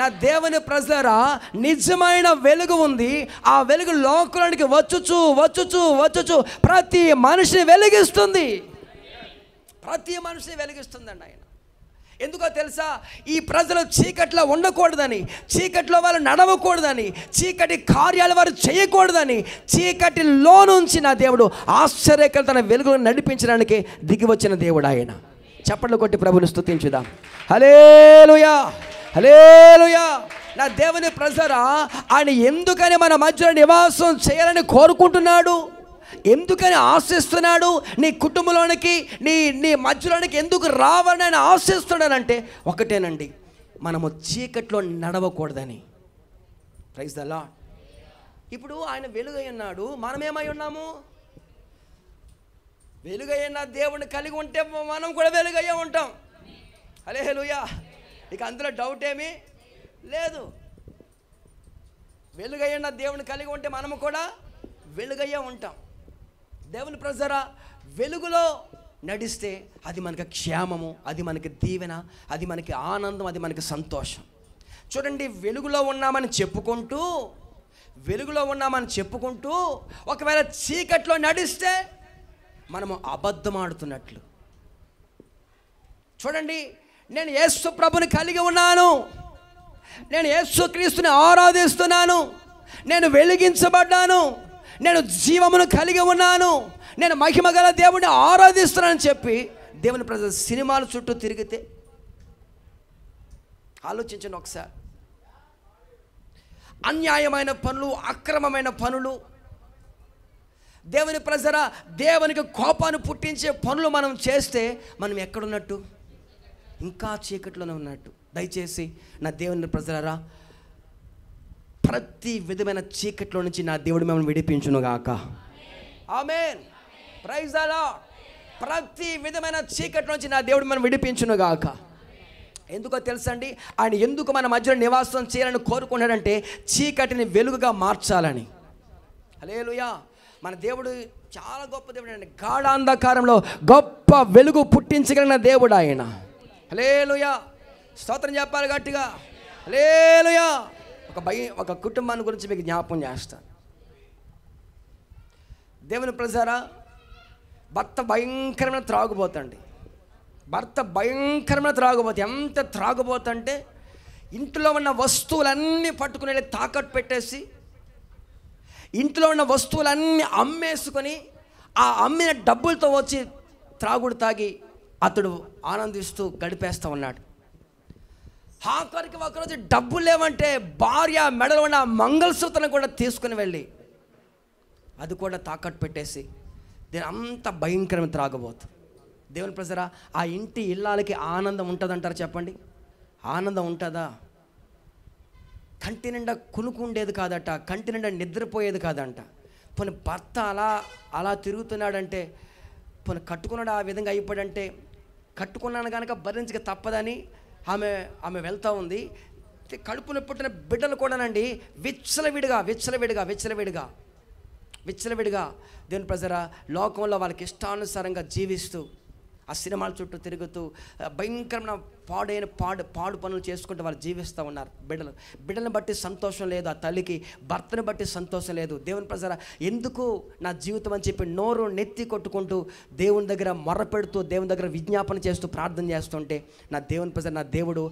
నా దేవుని ప్రజలారా, నిజమైన వెలుగు ఉంది. ఆ వెలుగు లోకానికి వచ్చుచు వచ్చుచు వచ్చుచు ప్రతి మనిషిని వెలిగిస్తుంది. ప్రతి మనిషిని వెలిగిస్తుందండి ఆయన. ఎందుకో తెలుసా? ఈ ప్రజలు చీకట్లో ఉండకూడదని, చీకట్లో వాళ్ళు నడవకూడదని, చీకటి కార్యాలు వారు చేయకూడదని, చీకటిలో నుంచి నా దేవుడు ఆశ్చర్యకర తన వెలుగును నడిపించడానికి దిగి వచ్చిన దేవుడు ఆయన. చప్పట్లు కొట్టి ప్రభువుని స్తుతించుదాం. హల్లెలూయా, హల్లెలూయా. నా దేవుని ప్రజలారా, ఆయన ఎందుకని మన మధ్యలో నివాసం చేయాలని కోరుకుంటున్నాడు? ఎందుకని ఆశిస్తున్నాడు? నీ కుటుంబంలోనికి, నీ మధ్యలోనికి ఎందుకు రావాలని ఆయన ఆశిస్తున్నాడంటే ఒకటేనండి, మనము చీకట్లో నడవకూడదని. Praise the lord. ఇప్పుడు ఆయన వెలుగై ఉన్నాడు, మనమేమై ఉన్నాము? వెలుగైన దేవుని కలిగి ఉంటే మనం కూడా వెలుగయ్యే ఉంటాం. హల్లెలూయా. ఇక అందులో డౌట్ ఏమీ లేదు. వెలుగైన దేవుని కలిగి ఉంటే మనము కూడా వెలుగయ్యే ఉంటాం. దేవుని ప్రజరా, వెలుగులో నడిస్తే అది మనకి క్షేమము, అది మనకి దీవెన, అది మనకి ఆనందం, అది మనకి సంతోషం. చూడండి, వెలుగులో ఉన్నామని చెప్పుకుంటూ ఒకవేళ చీకట్లో నడిస్తే మనము అబద్ధం ఆడుతున్నట్లు. చూడండి, నేను యేసు ప్రభుని కలిగి ఉన్నాను, నేను యేసు క్రీస్తుని ఆరాధిస్తున్నాను, నేను వెలిగించబడ్డాను, నేను జీవమును కలిగి ఉన్నాను, నేను మహిమ గల దేవుడిని ఆరాధిస్తున్నానని చెప్పి దేవుని ప్రజలు సినిమాల చుట్టూ తిరిగితే ఆలోచించండి ఒకసారి. అన్యాయమైన పనులు, అక్రమమైన పనులు, దేవుని ప్రజరా, దేవునికి కోపాన్ని పుట్టించే పనులు మనం చేస్తే మనం ఎక్కడున్నట్టు? ఇంకా చీకట్లోనే ఉన్నట్టు. దయచేసి నా దేవుని ప్రజలారా, ప్రతి విధమైన చీకట్లో నుంచి నా దేవుడు మిమ్మల్ని విడిపించునుగాక. ఆమేన్. Praise the lord. ప్రతి విధమైన చీకట్లో నుంచి నా దేవుడు మనం విడిపించునుగాక. ఎందుకో తెలుసండి, ఆయన ఎందుకు మన మధ్యలో నివాసం చేయాలని కోరుకున్నాడంటే చీకటిని వెలుగుగా మార్చాలని. హల్లెలూయా. మన దేవుడు చాలా గొప్ప దేవుడు అండి. గాఢాంధకారంలో గొప్ప వెలుగు పుట్టించగలిగిన దేవుడు ఆయన. హల్లెలూయా. స్తోత్రం చెప్పాలి గట్టిగా. హల్లెలూయా. ఒక కుటుంబాన్ని గురించి మీకు జ్ఞాపకం చేస్తాను. దేవుని ప్రజారా, భర్త భయంకరమైన త్రాగుబోతండి. ఎంత త్రాగుబోతంటే ఇంట్లో ఉన్న వస్తువులన్నీ పట్టుకుని వెళ్ళి తాకట్టు పెట్టేసి, ఇంట్లో ఉన్న వస్తువులన్నీ అమ్మేసుకొని ఆ అమ్మిన డబ్బులతో వచ్చి త్రాగుడు తాగి అతడు ఆనందిస్తూ గడిపేస్తూ ఉన్నాడు. ఆఖరికి ఒకరోజు డబ్బులు లేవంటే భార్య మెడలో ఉన్న మంగళసూత్రం కూడా తీసుకుని వెళ్ళి అది కూడా తాకట్టు పెట్టేసి, దీని అంత భయంకరమైన త్రాగబోతు. దేవుని ప్రజరా, ఆ ఇంటి ఇల్లాలకి ఆనందం ఉంటుందంటారు చెప్పండి? ఆనందం ఉంటుందా? కంటి నిండా కునుకుండేది కాదట, కంటి నిండా నిద్రపోయేది కాదంట. పోనీ భర్త అలా తిరుగుతున్నాడంటే, పోనీ కట్టుకున్నాడు ఆ విధంగా అయిపోయాడంటే, కట్టుకున్నాను కనుక భరించక తప్పదని ఆమె వెళ్తూ ఉంది. కడుపులో పుట్టిన బిడ్డలు కూడానండి విచ్చలవిడిగా దేవుని ప్రజరా లోకంలో వాళ్ళకి ఇష్టానుసారంగా జీవిస్తూ ఆ సినిమాల చుట్టూ తిరుగుతూ భయంకరమైన పాడు పనులు చేసుకుంటూ వాళ్ళు జీవిస్తూ ఉన్నారు. బిడ్డలను బట్టి సంతోషం లేదు, ఆ తల్లికి భర్తను బట్టి సంతోషం లేదు. దేవుని ప్రజరా, ఎందుకు నా జీవితం అని చెప్పి నోరు నెత్తి కొట్టుకుంటూ దేవుని దగ్గర మొర్రపెడుతూ దేవుని దగ్గర విజ్ఞాపన చేస్తూ ప్రార్థన చేస్తుంటే నా దేవుని ప్రజర, నా దేవుడు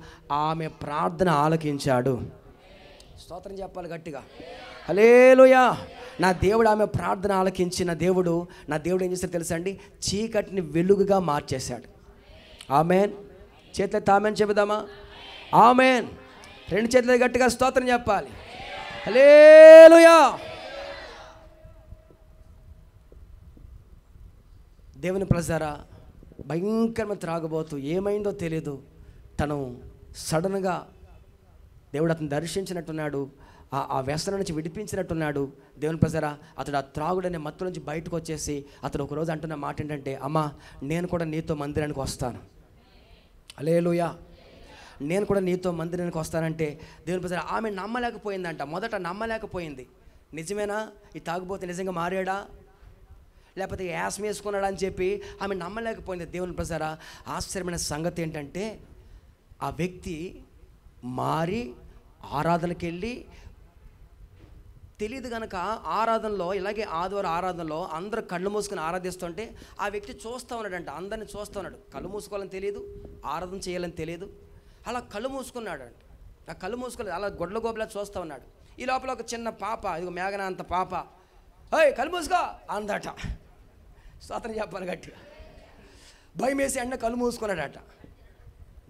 ఆమె ప్రార్థన ఆలకించాడు. స్తోత్రం చెప్పాలి గట్టిగా. హల్లెలూయా. నా దేవుడు ఆమె ప్రార్థన ఆలకించిన దేవుడు ఏం చేస్తాడు తెలుసా అండి? చీకటిని వెలుగుగా మార్చేశాడు. ఆమెన్. చేతులెత్తి ఆమెన్ చెబుదామా? ఆమెన్. రెండు చేతులు గట్టిగా స్తోత్రం చెప్పాలి. హల్లెలూయా. దేవుని ప్రజారా, భయంకరమైన త్రాగబోతూ ఏమైందో తెలియదు, తను సడన్గా దేవుడు అతను దర్శించినట్టున్నాడు, ఆ వ్యసనం నుంచి విడిపించినట్టున్నాడు. దేవుని ప్రజరా, అతడు ఆ త్రాగుడనే మత్తు నుంచి బయటకు వచ్చేసి అతడు ఒకరోజు అంటున్న మాట ఏంటంటే, అమ్మా నేను కూడా నీతో మందిరానికి వస్తాను. హల్లెలూయా. నేను కూడా నీతో మందిరానికి వస్తానంటే దేవుని ప్రజరా, ఆమె నమ్మలేకపోయిందంట. మొదట నమ్మలేకపోయింది. నిజమేనా ఈ తాగుబోతే నిజంగా మారాడా లేకపోతే యాస్ వేసుకున్నాడా అని చెప్పి ఆమె నమ్మలేకపోయింది. దేవుని ప్రజరా, ఆశ్చర్యమైన సంగతి ఏంటంటే ఆ వ్యక్తి మారి ఆరాధనకి వెళ్ళి, తెలియదు కనుక ఆరాధనలో, ఇలాగే ఆదివారం ఆరాధనలో అందరూ కళ్ళు మూసుకొని ఆరాధిస్తుంటే ఆ వ్యక్తి చూస్తూ ఉన్నాడంట, అందరిని చూస్తూ ఉన్నాడు. కళ్ళు మూసుకోవాలని తెలియదు, ఆరాధన చేయాలని తెలియదు, అలా కళ్ళు మూసుకున్నాడంట. ఆ కళ్ళు మూసుకోలేదు, అలా గొడ్ల గోబలా చూస్తూ ఉన్నాడు. ఈ లోపల ఒక చిన్న పాప, ఇదిగో మేఘన అంత పాప, ఏయ్ కళ్ళు మూసుకో అందట. స్తోత్రం చెప్పాలి గట్టిగా. భయం వేసి ఎండ కళ్ళు మూసుకున్నాడట.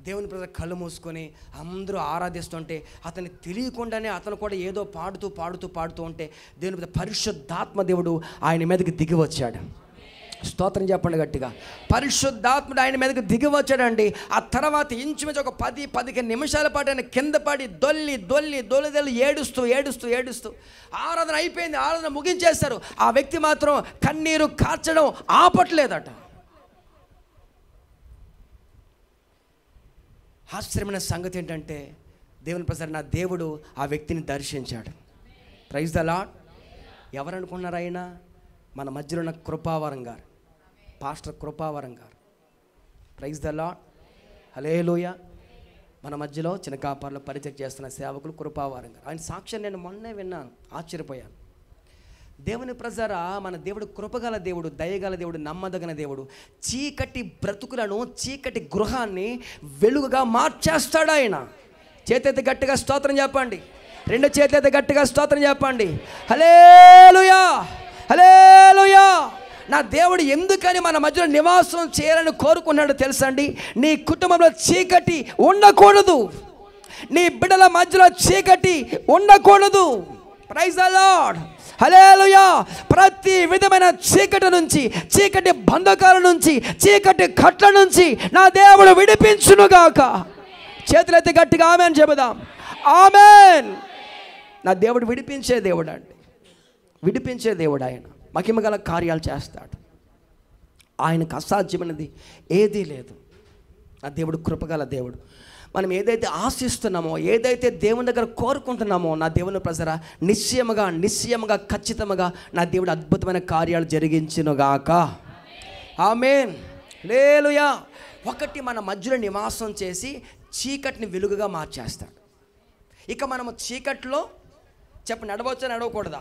దేవుని ప్రజలు కళ్ళు మూసుకొని అందరూ ఆరాధిస్తుంటే అతన్ని తెలియకుండానే అతను కూడా ఏదో పాడుతూ ఉంటే దేవుని పరిశుద్ధాత్మ దేవుడు ఆయన మీదకి దిగి వచ్చాడు. స్తోత్రం చెప్పండి గట్టిగా. పరిశుద్ధాత్ముడు ఆయన మీదకి దిగి వచ్చాడండి. ఆ తర్వాత ఇంచుమించు ఒక 10-15 నిమిషాల పాటు ఆయన కింద పడి దొల్లి ఏడుస్తూ ఆరాధన అయిపోయింది, ఆరాధన ముగించేస్తారు. ఆ వ్యక్తి మాత్రం కన్నీరు కార్చడం ఆపట్లేదట. ఆశ్చర్యమైన సంగతి ఏంటంటే దేవుని ప్రసాద్, నా దేవుడు ఆ వ్యక్తిని దర్శించాడు. Praise the lord. ఎవరు అనుకున్నారు ఆయన? మన మధ్యలో ఉన్న కృపావరం గారు, పాస్టర్ కృపావరం గారు. ప్రైజ్ ద లార్డ్, హల్లెలూయా. మన మధ్యలో చిన్నకాపర్లో పరిచయం చేస్తున్న సేవకులు కృపావరం గారు. ఆయన సాక్ష్యం నేను మొన్నే విన్నాను, ఆశ్చర్యపోయాను. దేవుని ప్రజరా, మన దేవుడు కృపగల దేవుడు, దయగల దేవుడు, నమ్మదగిన దేవుడు. చీకటి బ్రతుకులను, చీకటి గృహాన్ని వెలుగుగా మార్చేస్తాడు ఆయన. చేతైతే గట్టిగా స్తోత్రం చెప్పండి. రెండు చేతులైతే గట్టిగా స్తోత్రం చెప్పండి. హల్లెలూయా, హల్లెలూయా. నా దేవుడు ఎందుకని మన మధ్యలో నివాసం చేయాలని కోరుకున్నాడు తెలుసండి? నీ కుటుంబంలో చీకటి ఉండకూడదు, నీ బిడ్డల మధ్యలో చీకటి ఉండకూడదు. ప్రైజ్ ద లార్డ్, హల్లెలూయా. ప్రతి విధమైన చీకటి నుంచి, చీకటి బంధకాల నుంచి, చీకటి కట్ల నుంచి నా దేవుడు విడిపించునుగాక. చేతులైతే గట్టిగా ఆమేన్ చెబుదాం. ఆమేన్. నా దేవుడు విడిపించే దేవుడు అండి, విడిపించే దేవుడు. ఆయన మహిమగల కార్యాలు చేస్తాడు. ఆయనకు అసాధ్యమైనది ఏదీ లేదు. నా దేవుడు కృపగల దేవుడు. మనం ఏదైతే ఆశిస్తున్నామో, ఏదైతే దేవుని దగ్గర కోరుకుంటున్నామో, నా దేవుని ప్రజరా, నిశ్చయముగా ఖచ్చితంగా నా దేవుడు అద్భుతమైన కార్యాలు జరిగించునుగాక. ఆమేన్, హల్లెలూయా. ఒకటి, మన మధ్యలో నివాసం చేసి చీకటిని వెలుగుగా మార్చేస్తాడు. ఇక మనము చీకట్లో నడవచ్చా నడవకూడదా?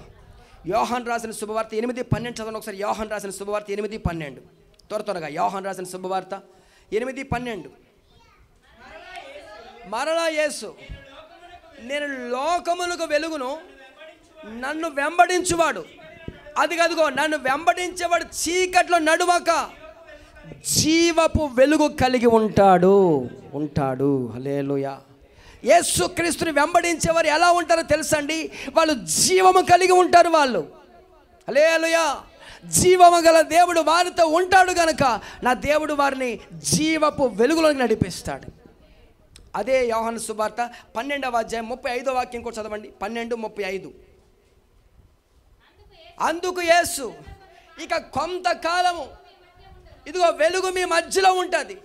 యోహాను రాసిన శుభవార్త 8:12 చదవండి ఒకసారి. యోహాను రాసిన శుభవార్త 8:12 త్వరగా. యోహాను రాసిన శుభవార్త 8:12. మరలా యేసు, నేను లోకములకు వెలుగును, నన్ను వెంబడించువాడు, అదిగో నన్ను వెంబడించేవాడు చీకట్లో నడువక జీవపు వెలుగు కలిగి ఉంటాడు. హల్లెలూయా. యేసు క్రీస్తుని వెంబడించేవారు ఎలా ఉంటారో తెలుసండి? వాళ్ళు జీవము కలిగి ఉంటారు. వాళ్ళు, హల్లెలూయా, జీవము గల దేవుడు వారితో ఉంటాడు గనుక నా దేవుడు వారిని జీవపు వెలుగులోకి నడిపిస్తాడు. అదే యోహాను సువార్త 12వ అధ్యాయం 35వ వాక్యం కూడా చదవండి. 12:35. అందుకు యేసు, ఇక కొంతకాలము ఇదిగో వెలుగు మీ మధ్యలో ఉంటుంది,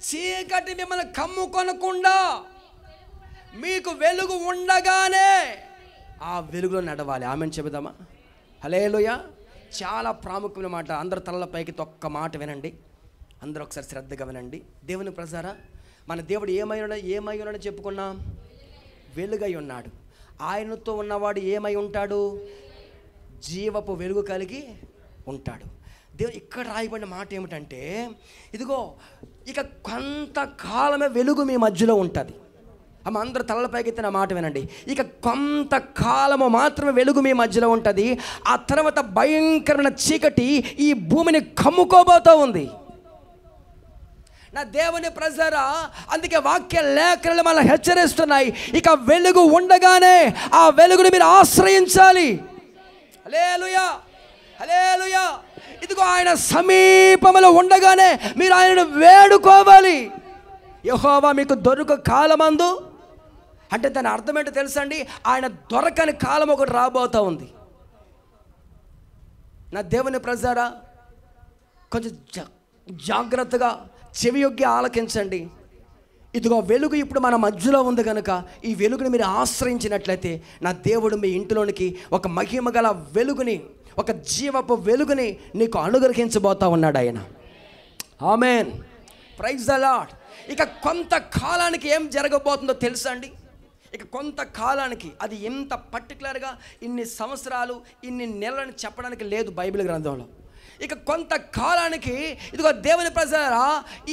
చీకటి మిమ్మల్ని కమ్ముకొనకుండా మీకు వెలుగు ఉండగానే ఆ వెలుగులో నడవాలి. ఆమేన్ చెబుదామా? హల్లెలూయా. చాలా ప్రాముఖ్యమైన మాట. అందరూ తలలపైకి ఒక్క మాట వినండి, అందరూ ఒకసారి శ్రద్ధగా వినండి. దేవుని ప్రజారా, మన దేవుడు ఏమై ఉన్నాడో చెప్పుకున్నాం? వెలుగై ఉన్నాడు. ఆయనతో ఉన్నవాడు ఏమై ఉంటాడు? జీవపు వెలుగు కలిగి ఉంటాడు. దేవుడు ఇక్కడ రాయబడిన మాట ఏమిటంటే, ఇదిగో ఇక కొంతకాలమే వెలుగు మీ మధ్యలో ఉంటుంది. అందరూ తలలపైకి ఎత్తిన మాట వినండి. ఇక కొంతకాలము మాత్రమే వెలుగు మీ మధ్యలో ఉంటుంది. ఆ తర్వాత భయంకరమైన చీకటి ఈ భూమిని కమ్ముకోబోతూ ఉంది. నా దేవుని ప్రజరా, అందుకే వాక్య లేఖనాలు మనల్ని హెచ్చరిస్తున్నాయి. ఇక వెలుగు ఉండగానే ఆ వెలుగుని మీరు ఆశ్రయించాలి. హల్లెలూయా, హల్లెలూయా. ఇదిగో ఆయన సమీపంలో ఉండగానే మీరు ఆయనను వేడుకోవాలి. యెహోవా మీకు దొరక కాలమందు అంటే దాని అర్థం ఏంటో తెలుసండి? ఆయన దొరకని కాలం ఒకటి రాబోతూ ఉంది. నా దేవుని ప్రజారా, కొంచెం జాగ్రత్తగా చెవియొగ్గి ఆలకించండి. ఇదిగో వెలుగు ఇప్పుడు మన మధ్యలో ఉంది కనుక ఈ వెలుగుని మీరు ఆశ్రయించినట్లయితే నా దేవుడు మీ ఇంటిలోనికి ఒక మహిమ గల వెలుగుని, ఒక జీవపు వెలుగుని నీకు అనుగ్రహించబోతా ఉన్నాడు ఆయన. ఆమేన్, ప్రైజ్ ద లార్డ్. ఇక కొంతకాలానికి ఏం జరగబోతుందో తెలుసా అండి? ఇక కొంతకాలానికి, అది ఎంత పర్టికులర్గా ఇన్ని సంవత్సరాలు ఇన్ని నెలలని చెప్పడానికి లేదు బైబిల్ గ్రంథంలో. ఇక కొంతకాలానికి ఇదిగో దేవుని ప్రజలారా,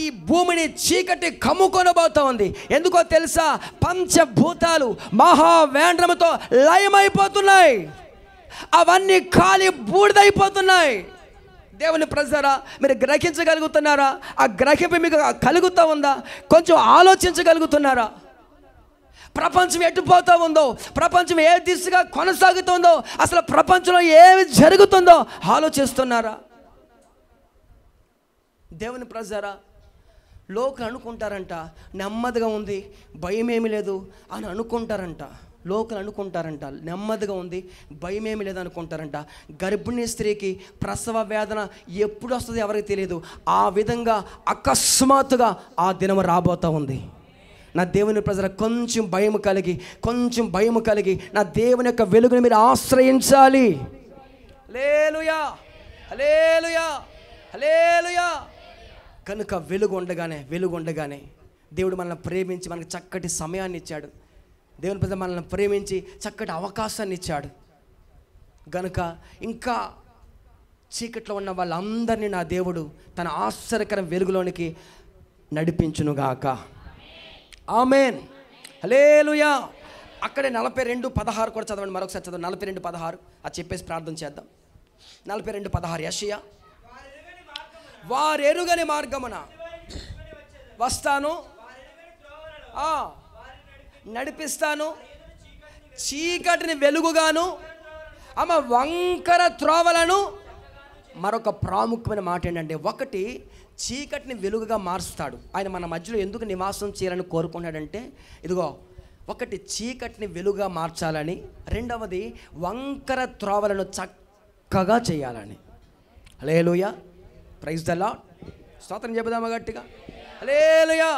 ఈ భూమిని చీకటి కమ్ముకొనబోతా ఉంది. ఎందుకో తెలుసా? పంచభూతాలు మహావేంద్రముతో లయమైపోతున్నాయి. అవన్నీ ఖాళీ బూడిదైపోతున్నాయి. దేవుని ప్రజలారా, మీరు గ్రహించగలుగుతున్నారా? ఆ గ్రహింపు మీకు కలుగుతూ ఉందా? కొంచెం ఆలోచించగలుగుతున్నారా? ప్రపంచం ఎట్టుపోతూ ఉందో, ప్రపంచం ఏ దిశగా కొనసాగుతుందో, అసలు ప్రపంచంలో ఏమి జరుగుతుందో ఆలోచిస్తున్నారా? దేవుని ప్రజలారా, లోకులు అనుకుంటారంట నెమ్మదిగా ఉంది, భయం ఏమి లేదు అని అనుకుంటారంట. లోకులు అనుకుంటారంట నెమ్మదిగా ఉంది, భయం ఏమి లేదు అనుకుంటారంట. గర్భిణీ స్త్రీకి ప్రసవ వేదన ఎప్పుడు వస్తుందో ఎవరికి తెలియదు. ఆ విధంగా అకస్మాత్తుగా ఆ దినం రాబోతూ ఉంది. నా దేవుని ప్రజల కొంచెం భయం కలిగి నా దేవుని యొక్క వెలుగుని మీరు ఆశ్రయించాలి. హల్లెలూయా, హల్లెలూయా, హల్లెలూయా. కనుక వెలుగు ఉండగానే దేవుడు మనల్ని ప్రేమించి మనకు చక్కటి సమయాన్ని ఇచ్చాడు. దేవుని ప్రజలు మనల్ని ప్రేమించి చక్కటి అవకాశాన్ని ఇచ్చాడు. గనుక ఇంకా చీకట్లో ఉన్న వాళ్ళందరినీ నా దేవుడు తన ఆశ్చర్యకర వెలుగులోనికి నడిపించునుగాక. ఆమేన్, హల్లెలూయా. అక్కడే 42:16 కూడా చదవండి, మరొకసారి చదవండి. 42:16 అది చెప్పేసి ప్రార్థన చేద్దాం. 42:16 యెషయా, వారెరుగని మార్గమున వస్తాను, నడిపిస్తాను, చీకటిని వెలుగుగాను, వంకర త్రోవలను. మరొక ప్రాముఖ్యమైన మాట ఏంటంటే, ఒకటి చీకటిని వెలుగుగా మారుస్తాడు ఆయన. మన మధ్యలో ఎందుకు నివాసం చేయాలని కోరుకున్నాడంటే, ఇదిగో ఒకటి చీకటిని వెలుగుగా మార్చాలని, రెండవది వంకర త్రోవలను చక్కగా చేయాలని. హల్లెలూయా, ప్రైజ్ ద లార్డ్. స్తోత్రం చెబుదామా గట్టిగా, హల్లెలూయా.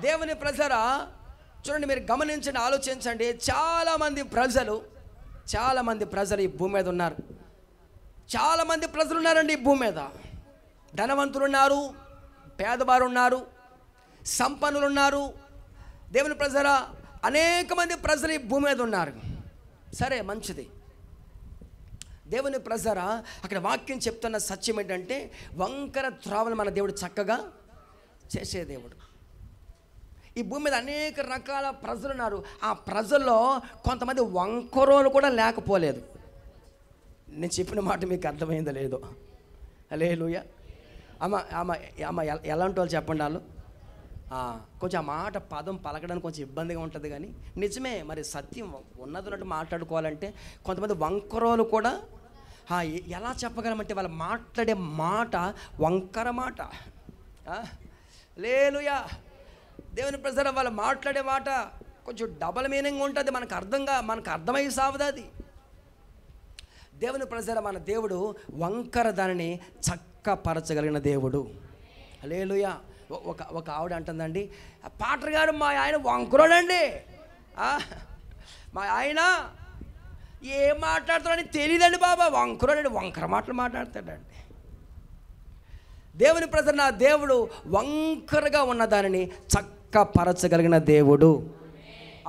దేవుని ప్రజరా చూడండి, మీరు గమనించండి, ఆలోచించండి. చాలామంది ప్రజలు ఈ భూమి మీద ఉన్నారు. చాలామంది ప్రజలు ఉన్నారండి ఈ భూమి మీద. ధనవంతులు ఉన్నారు, పేదవారు ఉన్నారు, సంపన్నులు ఉన్నారు. దేవుని ప్రజరా అనేక మంది ప్రజలు ఈ భూమి మీద ఉన్నారు. సరే, మంచిది. దేవుని ప్రజరా అక్కడ వాక్యం చెప్తున్న సత్యం ఏంటంటే, వంకర త్రోవలు మన దేవుడు చక్కగా చేసే దేవుడు. ఈ భూమి మీద అనేక రకాల ప్రజలు ఉన్నారు. ఆ ప్రజల్లో కొంతమంది వంకరోలు కూడా లేకపోలేదు. నేను చెప్పిన మాట మీకు అర్థమైందో లేదో? హల్లెలూయా. ఎలాంటి వాళ్ళు చెప్పండి. వాళ్ళు కొంచెం ఆ మాట పదం పలకడానికి కొంచెం ఇబ్బందిగా ఉంటుంది, కానీ నిజమే. మరి సత్యం ఉన్నట్టు మాట్లాడుకోవాలంటే కొంతమంది వంకరోలు కూడా ఎలా చెప్పగలమంటే, వాళ్ళు మాట్లాడే మాట వంకర మాట. హల్లెలూయా. దేవుని ప్రజలు వాళ్ళు మాట్లాడే మాట కొంచెం డబల్ మీనింగ్ ఉంటుంది. మనకు అర్థమై సావదు అది. దేవుని ప్రజల మన దేవుడు వంకర దానిని చక్కపరచగలిగిన దేవుడు. హల్లెలూయా. ఒక ఆవిడ అంటుందండి, పాటర్ గారు మా ఆయన వంకరోడండి, మా ఆయన ఏం మాట్లాడుతాడని తెలియదండి బాబా, వంకరోడండి, వంకర మాటలు మాట్లాడతాడండి. దేవుని ప్రజలు నా దేవుడు వంకరగా ఉన్న దానిని చక్కపరచగలిగిన దేవుడు.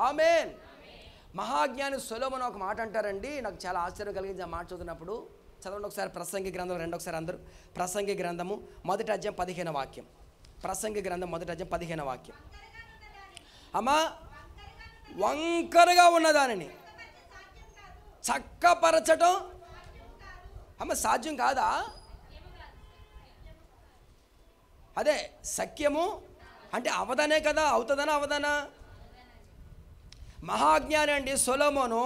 ఆమేన్. మహాజ్ఞాని సొలొమోను ఒక మాట అంటారండి, నాకు చాలా ఆశ్చర్యం కలిగించి ఆ మాట చదువుతున్నప్పుడు. చదవండి ఒకసారి ప్రసంగి గ్రంథం రెండోసారి అందరూ. ప్రసంగి గ్రంథము 1వ అధ్యాయం 15వ వాక్యం. ప్రసంగి గ్రంథం 1వ అధ్యాయం 15వ వాక్యం. వంకరగా ఉన్నదానిని చక్కపరచటం సాధ్యం కాదా? అదే సఖ్యము అంటే అవదనే కదా, అవుతుందనా అవదనా? మహాజ్ఞాని అండి సొలొమోను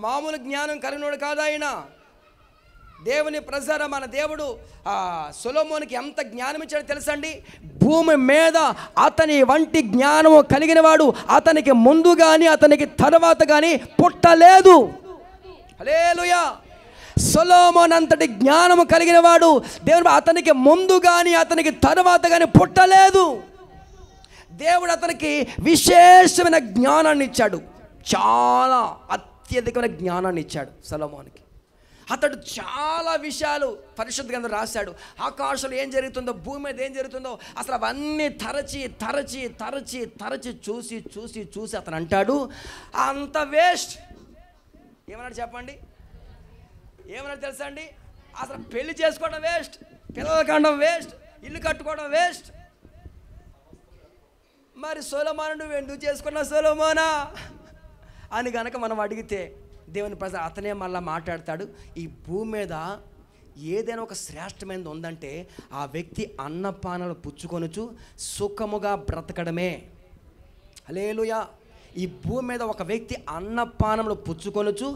మామూలు జ్ఞానం కలిగినోడు కాదు ఆయన. దేవుని ప్రజర మన దేవుడు సొలొమోనుకి ఎంత జ్ఞానం ఇచ్చాడో తెలుసండి. భూమి మీద అతని వంటి జ్ఞానము కలిగిన వాడు అతనికి ముందు కానీ అతనికి తర్వాత కానీ పుట్టలేదు. హల్లెలూయా. సొలొమోను అంతటి జ్ఞానము కలిగిన వాడు దేవుడు అతనికి ముందు కానీ అతనికి తర్వాత కానీ పుట్టలేదు. దేవుడు అతనికి విశేషమైన జ్ఞానాన్ని ఇచ్చాడు. చాలా అత్యధికమైన జ్ఞానాన్ని ఇచ్చాడు సొలొమోనుకి. అతడు చాలా విషయాలు పరిశుద్ధ గ్రంథం రాశాడు. ఆకాశంలో ఏం జరుగుతుందో, భూమి మీద ఏం జరుగుతుందో అసలు అవన్నీ తరచి చూసి అతను అంటాడు, అంత వేస్ట్. ఏమన్నాడు చెప్పండి? ఏమన్నాడు తెలుసా అండి? అసలు పెళ్లి చేసుకోవడం వేస్ట్, పిల్లలు కండం వేస్ట్, ఇల్లు కట్టుకోవడం వేస్ట్. మరి సొలొమోను నువ్వు ఎందుకు చేసుకున్నావు సొలొమోనా అని కనుక మనం అడిగితే దేవుని ప్రజ అతనే మళ్ళీ మాట్లాడతాడు. ఈ భూమి మీద ఏదైనా ఒక శ్రేష్టమైనది ఉందంటే ఆ వ్యక్తి అన్నపానాలు పుచ్చుకొనుచు సుఖముగా బ్రతకడమే. హల్లెలూయా. ఈ భూమి మీద ఒక వ్యక్తి అన్నపానములు పుచ్చుకొనుచు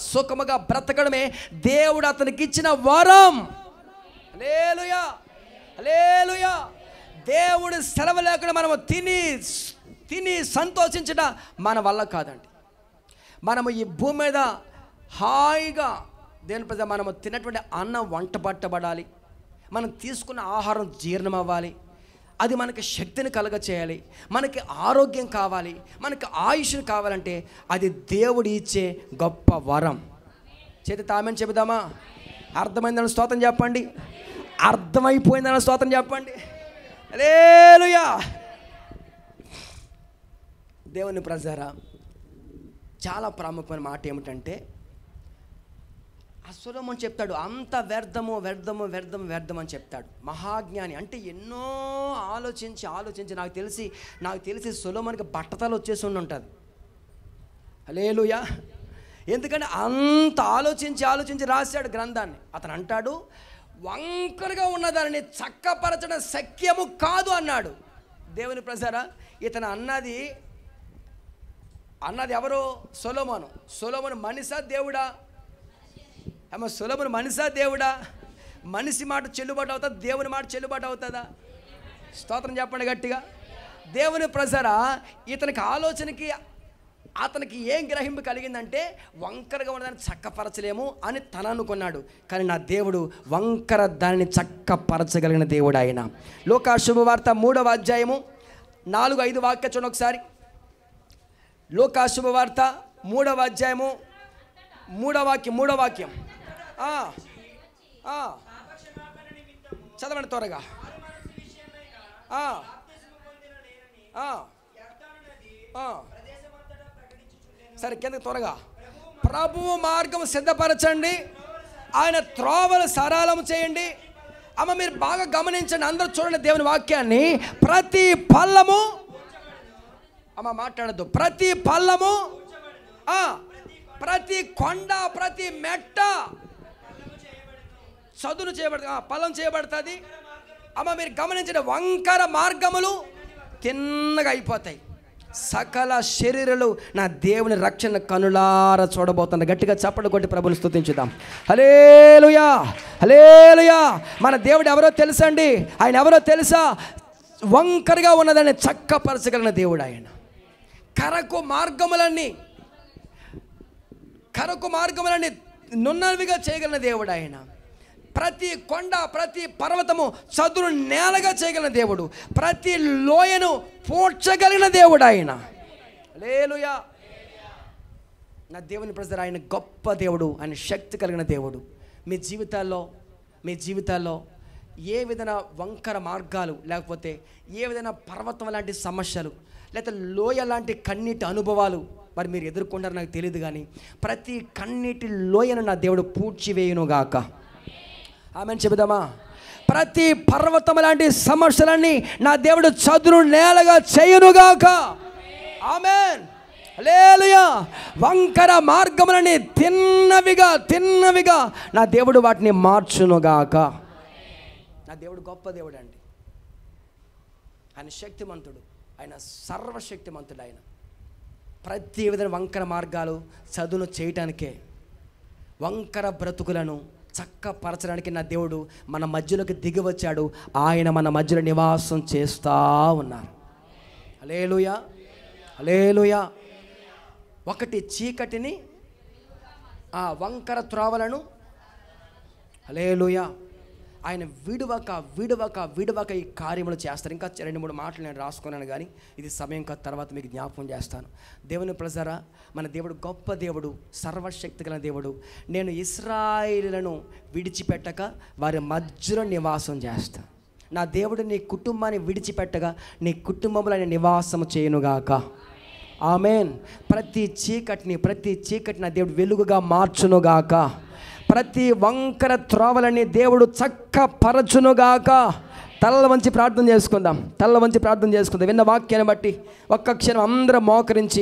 సుఖముగా బ్రతకడమే దేవుడు అతనికి ఇచ్చిన వరం. హల్లెలూయా, హల్లెలూయా. దేవుడు సెలవు లేకుండా మనము తిని సంతోషించడం మన వల్ల కాదండి. మనము ఈ భూమి మీద హాయిగా దేని ప్రజ మనము తిన్నటువంటి అన్నం వంట పట్టబడాలి, మనం తీసుకున్న ఆహారం జీర్ణం అవ్వాలి. అది మనకి శక్తిని కలగ చేయాలి, మనకి ఆరోగ్యం కావాలి, మనకి ఆయుష్ను కావాలంటే అది దేవుడు ఇచ్చే గొప్ప వరం. చేతి తామని చెబుదామా? అర్థమైందని స్తోత్రం చెప్పండి. అర్థమైపోయిందని స్తోత్రం చెప్పండి. హల్లెలూయా. దేవుని ప్రజారా, చాలా ప్రాముఖ్యమైన మాట ఏమిటంటే, సొలొమోను చెప్తాడు అంత వ్యర్థము వ్యర్థము వ్యర్థము వ్యర్థం అని చెప్తాడు. మహాజ్ఞాని అంటే ఎన్నో ఆలోచించి నాకు తెలిసి సొలొమోనుకి బట్టతలు వచ్చేసి ఉంటుంది. హల్లెలూయా. ఎందుకంటే అంత ఆలోచించి రాశాడు గ్రంథాన్ని. అతను అంటాడు, వంకరగా ఉన్నదాన్ని చక్కపరచడం శక్యము కాదు అన్నాడు. దేవుని ప్రజారా, ఇతను అన్నది ఎవరు? సొలొమోను మనిషా దేవుడా? సొలొమోను మనిషా దేవుడా? మనిషి మాట చెల్లుబాటు అవుతుందా? దేవుని మాట చెల్లుబాటు అవుతుందా? స్తోత్రం చెప్పండి గట్టిగా. దేవుని ప్రజారా, ఇతనికి ఆలోచనకి అతనికి ఏం గ్రహింపు కలిగిందంటే, వంకరగా ఉన్నదాన్ని చక్కపరచలేము అని తను అనుకున్నాడు. కానీ నా దేవుడు వంకర దానిని చక్కపరచగలిగిన దేవుడు ఆయన. లూకా శుభవార్త 3వ అధ్యాయము 4-5 వాక్యం చూడండి ఒకసారి. లూకా శుభవార్త 3వ అధ్యాయము 3వ వాక్యం. చదవండి త్వరగా. సరే, కింద త్వరగా. ప్రభువు మార్గం సిద్ధపరచండి, ఆయన త్రోవలు సరళం చేయండి. అమ్మ మీరు బాగా గమనించండి, అందరూ చూడండి దేవుని వాక్యాన్ని. ప్రతి పల్లము, అమ్మ మాట్లాడద్దు, ప్రతి పల్లము, ప్రతి కొండ, ప్రతి మెట్ట చదును చేయబడుతుంది, పల్లం చేయబడుతుంది. అమ్మ మీరు గమనించండి, వంకర మార్గములు తిన్నగా అయిపోతాయి. సకల శరీరాలు నా దేవుని రక్షణ కనులారా చూడబోతున్నా. గట్టిగా చప్పట్లు కొట్టి ప్రభుని స్తుతించుదాం. హల్లెలూయా, హల్లెలూయా. మన దేవుడు ఎవరో తెలుసండి. ఆయన ఎవరో తెలుసా? వంకరగా ఉన్నదాన్ని చక్కపరచగలిగిన దేవుడు ఆయన. కరకు మార్గములన్నీ నున్నవిగా చేయగలిగిన దేవుడు ఆయన. ప్రతి కొండ, ప్రతి పర్వతము చదును నేలగా చేయగలిగిన దేవుడు. ప్రతి లోయను పూడ్చగలిగిన దేవుడు ఆయన. హల్లెలూయా. నా దేవుని ప్రజలు, ఆయన గొప్ప దేవుడు, ఆయన శక్తి కలిగిన దేవుడు. మీ జీవితాల్లో ఏ విధమైన వంకర మార్గాలు, లేకపోతే ఏ విధమైన పర్వతం లాంటి సమస్యలు, లేకపోతే లోయ లాంటి కన్నీటి అనుభవాలు మరి మీరు ఎదుర్కొంటారు నాకు తెలియదు. కానీ ప్రతి కన్నీటి లోయను నా దేవుడు పూడ్చివేయునుగాక. ఆమెను చెబుదామా? ప్రతి పర్వతం లాంటి సమస్యలన్నీ నా దేవుడు చదును నేలగా చేయునుగాక. ఆమేన్, హల్లెలూయా. వంకర మార్గములని తిన్నవిగా నా దేవుడు వాటిని మార్చునుగాక. నా దేవుడు గొప్ప దేవుడు అండి. ఆయన శక్తిమంతుడు, ఆయన సర్వశక్తిమంతుడు. ఆయన ప్రతి విధమైన వంకర మార్గాలు చదును చేయటానికే, వంకర బ్రతుకులను చక్కపరచడానికి నా దేవుడు మన మధ్యలోకి దిగి వచ్చాడు. ఆయన మన మధ్యలో నివాసం చేస్తూ ఉన్నారు. హల్లెలూయా, హల్లెలూయా. ఒకటి చీకటిని, వంకర త్రోవలను, హల్లెలూయా, ఆయన విడువక ఈ కార్యములు చేస్తారు. ఇంకా 2-3 మాటలు నేను రాసుకున్నాను, కానీ ఇది సమయం కాదు, తర్వాత మీకు జ్ఞాపకం చేస్తాను. దేవుని ప్రజరా, మన దేవుడు గొప్ప దేవుడు, సర్వశక్తి గల దేవుడు. నేను ఇశ్రాయేలులను విడిచిపెట్టక వారి మధ్యలో నివాసం చేస్తాను. నా దేవుడు నీ కుటుంబాన్ని విడిచిపెట్టగా నీ కుటుంబంలో ఆయన నివాసం చేయునుగాక. ఆమేన్. ప్రతి చీకటిని నా దేవుడు వెలుగుగా మార్చునుగాక. ప్రతి వంకర త్రోవలని దేవుడు చక్కపరచునుగాక. తల్ల వంచి ప్రార్థన చేసుకుందాం. విన్న వాక్యాన్ని బట్టి ఒక్క క్షణం అందరం మోకరించి